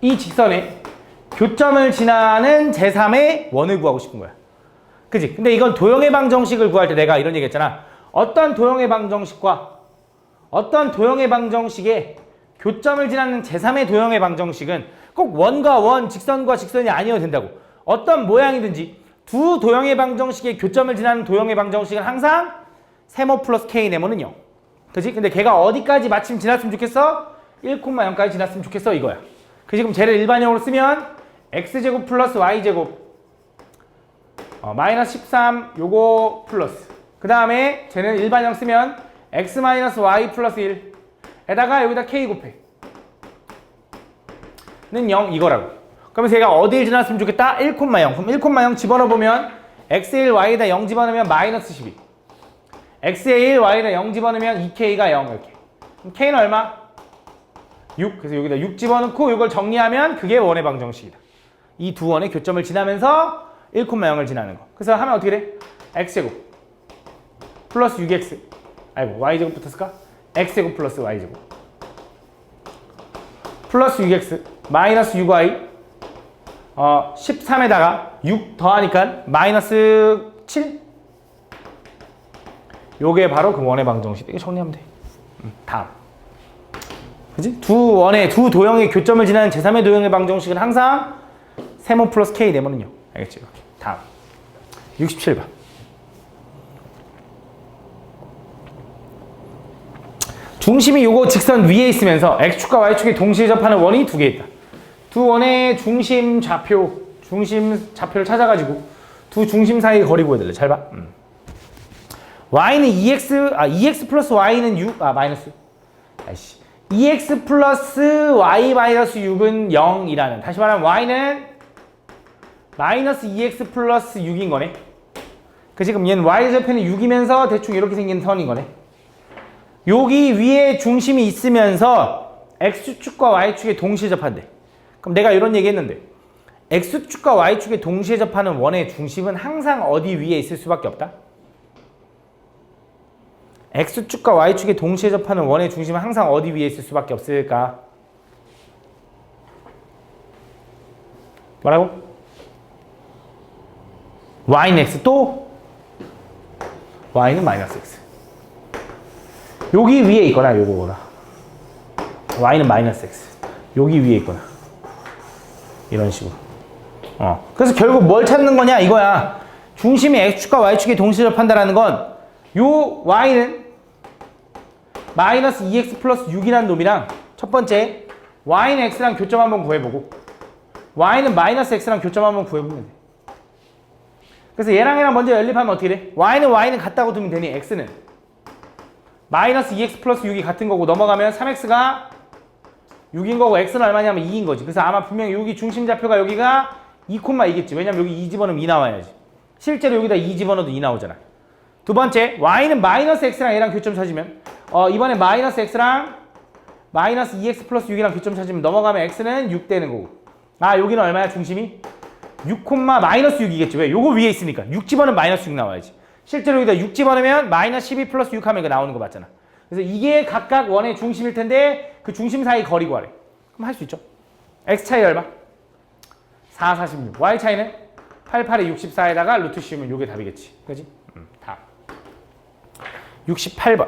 이 직선의 교점을 지나는 제3의 원을 구하고 싶은 거야. 그치? 근데 이건 도형의 방정식을 구할 때 내가 이런 얘기 했잖아. 어떤 도형의 방정식과 어떤 도형의 방정식의 교점을 지나는 제3의 도형의 방정식은 꼭 원과 원, 직선과 직선이 아니어도 된다고. 어떤 모양이든지 두 도형의 방정식의 교점을 지나는 도형의 방정식은 항상 세모 플러스 K 네모는 0. 그치? 근데 걔가 어디까지 마침 지났으면 좋겠어? 1,0까지 지났으면 좋겠어 이거야. 그치? 그럼 쟤를 일반형으로 쓰면 x제곱 플러스 y제곱 마이너스 13 요거 플러스 그 다음에 쟤는 일반형 쓰면 x 마이너스 y 플러스 1 에다가 여기다 k 곱해 는 0 이거라고. 그러면서 얘가 어딜 지났으면 좋겠다? 1,0. 그럼 1,0 집어넣어보면 x에 1 y에다 0 집어넣으면 마이너스 12 x에 1 y에다 0 집어넣으면 2k가 0 이렇게. 그럼 k는 얼마? 6. 그래서 여기다 6 집어넣고 이걸 정리하면 그게 원의 방정식이다. 이 두 원의 교점을 지나면서 1,0을 지나는 거. 그래서 하면 어떻게 돼? x제곱 플러스 6x y제곱 붙었을까? x제곱 플러스 y제곱 플러스 6x 마이너스 6y 13에다가 6 더하니까 마이너스 7 요게 바로 그 원의 방정식. 이거 정리하면 돼. 다음. 그치? 두 도형의 교점을 지나는 제3의 도형의 방정식은 항상 세모 플러스 K 네모는요. 알겠지? 이렇게. 다음. 67번. 중심이 요거 직선 위에 있으면서 X축과 Y축이 동시에 접하는 원이 두 개 있다. 두 원의 중심 좌표를 찾아가지고 두 중심 사이의 거리 구해달래. 잘 봐. Y는 2x 플러스 Y는 6, 마이너스. EX 플러스 Y 마이너스 6은 0이라는. 다시 말하면 Y는 마이너스 2x 플러스 6인 거네. 그 지금 얘는 Y절편이 6이면서 대충 이렇게 생긴 선인 거네. 여기 위에 중심이 있으면서 X축과 Y축에 동시에 접한대. 그럼 내가 이런 얘기 했는데 X축과 Y축에 동시에 접하는 원의 중심은 항상 어디 위에 있을 수밖에 없다? X축과 Y축에 동시에 접하는 원의 중심은 항상 어디 위에 있을 수밖에 없을까? 뭐라고? Y는 X 또 Y는 마이너스 X. 여기 위에 있거나 요거거나 Y는 마이너스 X 여기 위에 있거나 이런 식으로. 그래서 결국 뭘 찾는 거냐 이거야. 중심이 X축과 Y축에 동시에 접한다라는 건 요 Y는 마이너스 2x 플러스 6이라는 놈이랑 첫 번째 Y는 X랑 교점 한번 구해보고 Y는 마이너스 X랑 교점 한번 구해보면 돼. 그래서 얘랑 먼저 연립하면 어떻게 돼? Y는 같다고 두면 되니 X는 마이너스 2x 플러스 6이 같은 거고 넘어가면 3x가 6인 거고 x는 얼마냐면 2인 거지. 그래서 아마 분명히 여기 중심 좌표가 여기가 2,2겠지. 왜냐면 여기 2 집어넣으면 2 나와야지. 실제로 여기다 2 집어넣어도 2 나오잖아. 두 번째 y는 마이너스 x랑 얘랑 교점 찾으면 이번에 마이너스 x랑 마이너스 2x 플러스 6이랑 교점 찾으면 넘어가면 x는 6 되는 거고. 여기는 얼마야 중심이? 6, 마이너스 6이겠지. 왜? 요거 위에 있으니까 6 집어넣으면 마이너스 6 나와야지. 실제로 여기다 6 집어넣으면 마이너스 12 플러스 6 하면 이거 나오는 거 맞잖아. 그래서 이게 각각 원의 중심일 텐데 그 중심 사이 거리 구하래. 그럼 할 수 있죠. x 차이 얼마? 4, 46. y 차이는 88에 64에다가 루트 씌우면 이게 답이겠지. 그지? 다음. 68번.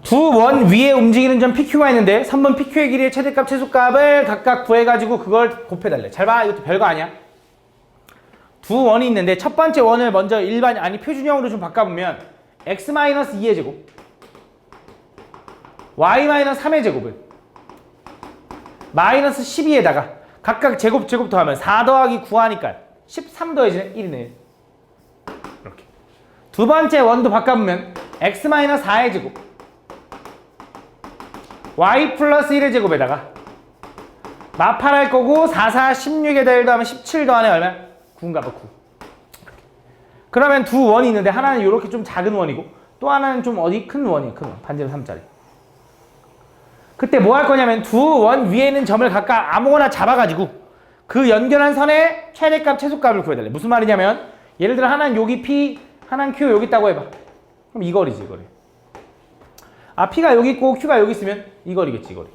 두 원 위에 움직이는 점 PQ가 있는데 3번 PQ의 길이의 최대값, 최소값을 각각 구해가지고 그걸 곱해달래. 잘 봐. 이것도 별거 아니야. 두 원이 있는데 첫 번째 원을 먼저 표준형으로 좀 바꿔보면 x-2의 제곱 y-3의 제곱을 마이너스 12에다가 각각 제곱 더하면 4 더하기 9 하니까 13 더해지는 1이네. 이렇게. 두 번째 원도 바꿔보면 x-4의 제곱 y 플러스 1의 제곱에다가 마팔할 거고 4, 4, 16에다 1 더하면 17 더하네 얼마? 9인가 봐. 9. 그러면 두 원이 있는데 하나는 이렇게 좀 작은 원이고 또 하나는 좀 어디 큰 원이에요. 큰 원. 반지름 3짜리. 그때 뭐 할 거냐면 두 원 위에 있는 점을 각각 아무거나 잡아가지고 그 연결한 선의 최대값, 최소값을 구해달래. 무슨 말이냐면 예를 들어 하나는 여기 P, 하나는 Q 여기 있다고 해봐. 그럼 이 거리지, 이 거리. 아, P가 여기 있고 Q가 여기 있으면 이 거리겠지, 이 거리.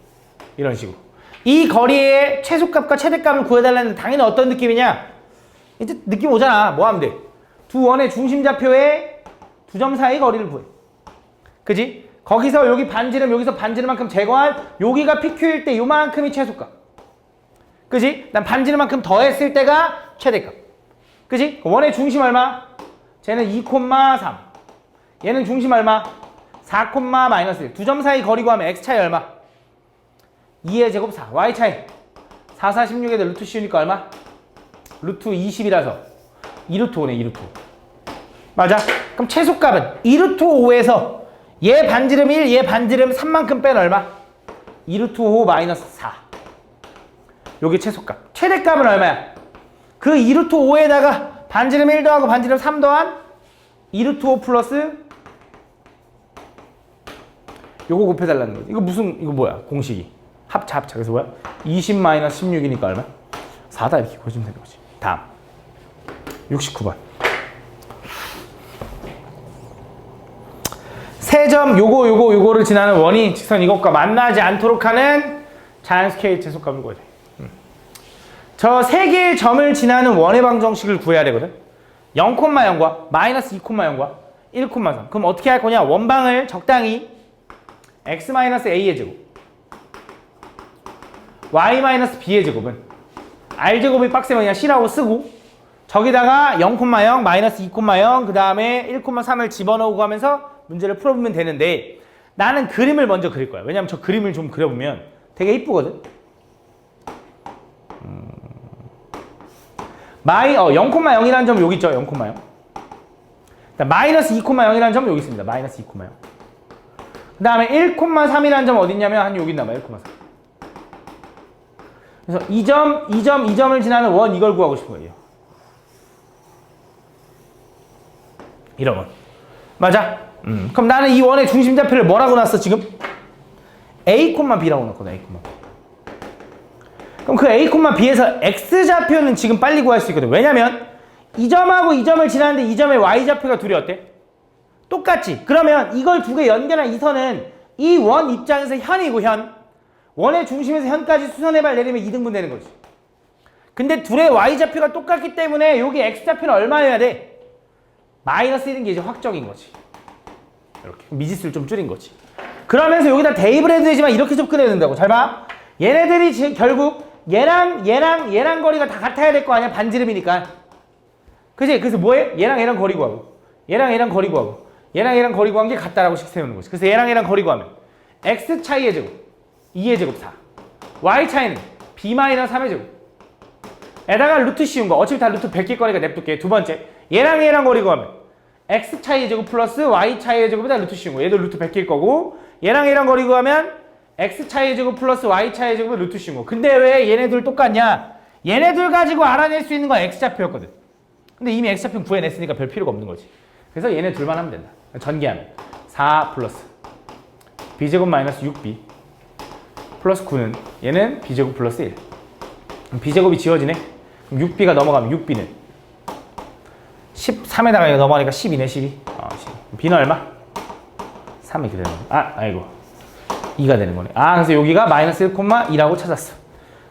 이런 식으로. 이 거리의 최소값과 최대값을 구해달라는 당연히 어떤 느낌이냐? 이제 느낌 오잖아. 뭐 하면 돼? 두 원의 중심좌표의 두 점 사이 거리를 구해. 그지? 거기서 여기 반지름, 여기서 반지름만큼 제거한 여기가 PQ일 때 요만큼이 최소값. 그지? 난 반지름만큼 더했을 때가 최대값. 그지? 원의 중심 얼마? 쟤는 2,3. 얘는 중심 얼마? 4,-1. 두 점 사이 거리 구하면 x 차이 얼마? 2의 제곱 4. y 차이 4, 4, 16에다 루트 씌우니까 얼마? 루트 20이라서 2루트 5네. 2루트 5. 맞아? 그럼 최소값은 2루트 5에서 얘 반지름 1, 얘 반지름 3만큼 뺀 얼마? 2루트 5 마이너스 4. 요게 최소값. 최대값은 얼마야? 그 2루트 5에다가 반지름 1 더하고 반지름 3 더한 2루트 5 플러스 요거 곱해달라는 거지. 이거 뭐야? 공식이. 합차. 그래서 뭐야? 20 마이너스 16이니까 얼마? 4다 이렇게 구해주면 되는 거지. 다음. 69번. 세 점 요거를 지나는 원이 직선 이것과 만나지 않도록 하는 자연 스케일 최소값을 구해야 돼. 저 세 개의 점을 지나는 원의 방정식을 구해야 되거든. 0,0과 마이너스 2,0과 1,3. 그럼 어떻게 할 거냐? 원방을 적당히 x-a의 제곱 y-b의 제곱은 r제곱이 빡세면 그냥 c라고 쓰고 저기다가 0,0 마이너스 2,0 그 다음에 1,3을 집어넣고 하면서 문제를 풀어보면 되는데 나는 그림을 먼저 그릴 거야. 왜냐면 저 그림을 좀 그려보면 되게 이쁘거든. 0,0이라는 점 여기 있죠. 0,0. 마이너스 2,0이라는 점 여기 있습니다. 마이너스 2,0. 그 다음에 1,3이라는 점 어디 있냐면 한 여기 있나 봐요. 1,3. 그래서 이 점을 지나는 원 이걸 구하고 싶은 거예요. 이런 원. 맞아? 그럼 나는 이 원의 중심좌표를 뭐라고 놨어 지금? A,B라고 놨거든. A,B. 그럼 그 A,B에서 X좌표는 지금 빨리 구할 수 있거든. 왜냐면 이 점하고 이 점을 지나는데 이 점의 Y좌표가 둘이 어때? 똑같지? 그러면 이걸 두 개 연결한 이 선은 이 원 입장에서 현이고 현. 원의 중심에서 현까지 수선의 발 내리면 2등분 되는 거지. 근데 둘의 Y좌표가 똑같기 때문에 여기 X좌표는 얼마여야 돼? 마이너스 1인 게 이제 확정인 거지. 이렇게 미지수를 좀 줄인 거지. 그러면서 여기다 대입을 해도 되지만 이렇게 접근해야 된다고. 잘 봐. 얘네들이 결국 얘랑 거리가 다 같아야 될 거 아니야? 반지름이니까. 그치? 그래서 뭐해? 얘랑 거리 구하고 얘랑 거리 구하고 얘랑 거리 구한 게 같다라고 식 세우는 거지. 그래서 얘랑 거리 구하면 x 차이의 제곱 2의 제곱 4 y 차이는 b-3의 제곱 에다가 루트 씌운 거 어차피 다 루트 100개 거니까 냅둘게. 두 번째 얘랑 거리 구하면 x 차이의 제곱 플러스 y 차이의 제곱에다 루트 씌운 거 얘도 루트 100개일 거고 얘랑 거리 구하면 x 차이의 제곱 플러스 y 차이의 제곱에 루트 씌운 거. 근데 왜 얘네들 똑같냐? 얘네들 가지고 알아낼 수 있는 건 x좌표였거든. 근데 이미 x좌표는 구해냈으니까 별 필요가 없는 거지. 그래서 얘네 둘만 하면 된다. 전개하면 4 플러스 b제곱 마이너스 6b 플러스 9는 얘는 b제곱 플러스 1. 그럼 b제곱이 지워지네. 그럼 6b가 넘어가면 6b는 13에다가 이거 넘어가니까 12네. 12. 12. b는 얼마? 3 이렇게 되는 거네. 아이고 2가 되는 거네. 그래서 여기가 마이너스 1,2라고 찾았어.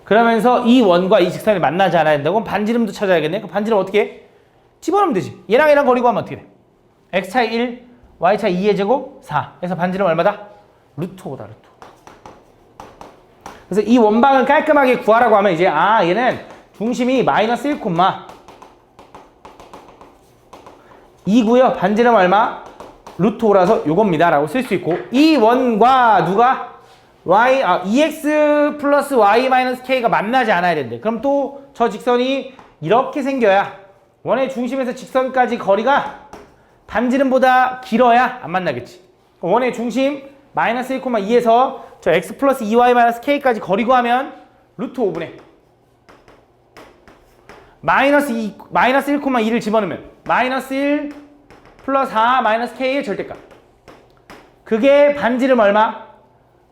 그러면서 이 원과 이 직선이 만나지 않아야 된다고? 반지름도 찾아야겠네. 그 반지름 어떻게 해? 집어넣으면 되지. 얘랑 거리 구하면 어떻게 돼? x차이 1, y차이 2의 제곱 4. 그래서 반지름 얼마다? 루트 5다, 루트 5. 그래서 이 원방을 깔끔하게 구하라고 하면 이제 얘는 중심이 마이너스 1, 2고요. 반지름 얼마? 루트 5라서 요겁니다 라고 쓸 수 있고, 이 원과 누가? EX 플러스 Y 마이너스 K가 만나지 않아야 된대. 그럼 또 저 직선이 이렇게 생겨야 원의 중심에서 직선까지 거리가 반지름보다 길어야 안 만나겠지. 원의 중심 마이너스 1,2에서 저 X 플러스 2Y 마이너스 K까지 거리 구하면 루트 5분의 마이너스 1,2를 집어넣으면 마이너스 1 플러스 4 마이너스 K의 절대값. 그게 반지름 얼마?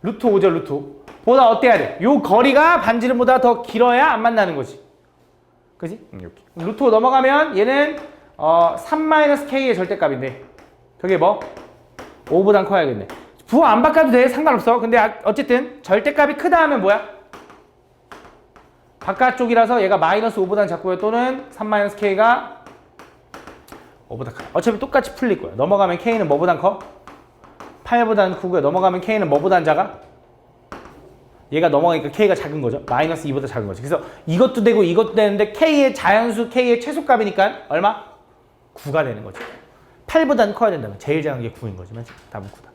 루트 5죠, 루트 5. 보다 어때야 돼? 요 거리가 반지름보다 더 길어야 안 만나는 거지. 그지? 이렇게. 루트 5 넘어가면 얘는 3 마이너스 K의 절대값인데 그게 뭐? 5보단 커야겠네. 부호 안 바꿔도 돼. 상관없어. 근데 어쨌든 절대값이 크다 하면 뭐야? 바깥쪽이라서 얘가 마이너스 5보단 작고요. 또는 3 마이너스 K가 5보다 커. 어차피 똑같이 풀릴 거야. 넘어가면 K는 뭐보단 커? 8보단 크고요. 넘어가면 K는 뭐보단 작아? 얘가 넘어가니까 K가 작은 거죠. 마이너스 2보다 작은 거죠. 그래서 이것도 되고 이것도 되는데 K의 자연수, K의 최소값이니까 얼마? 9가 되는 거죠. 8보다는 커야 된다면 제일 작은 게 9인 거지. 맞지? 답은 9다.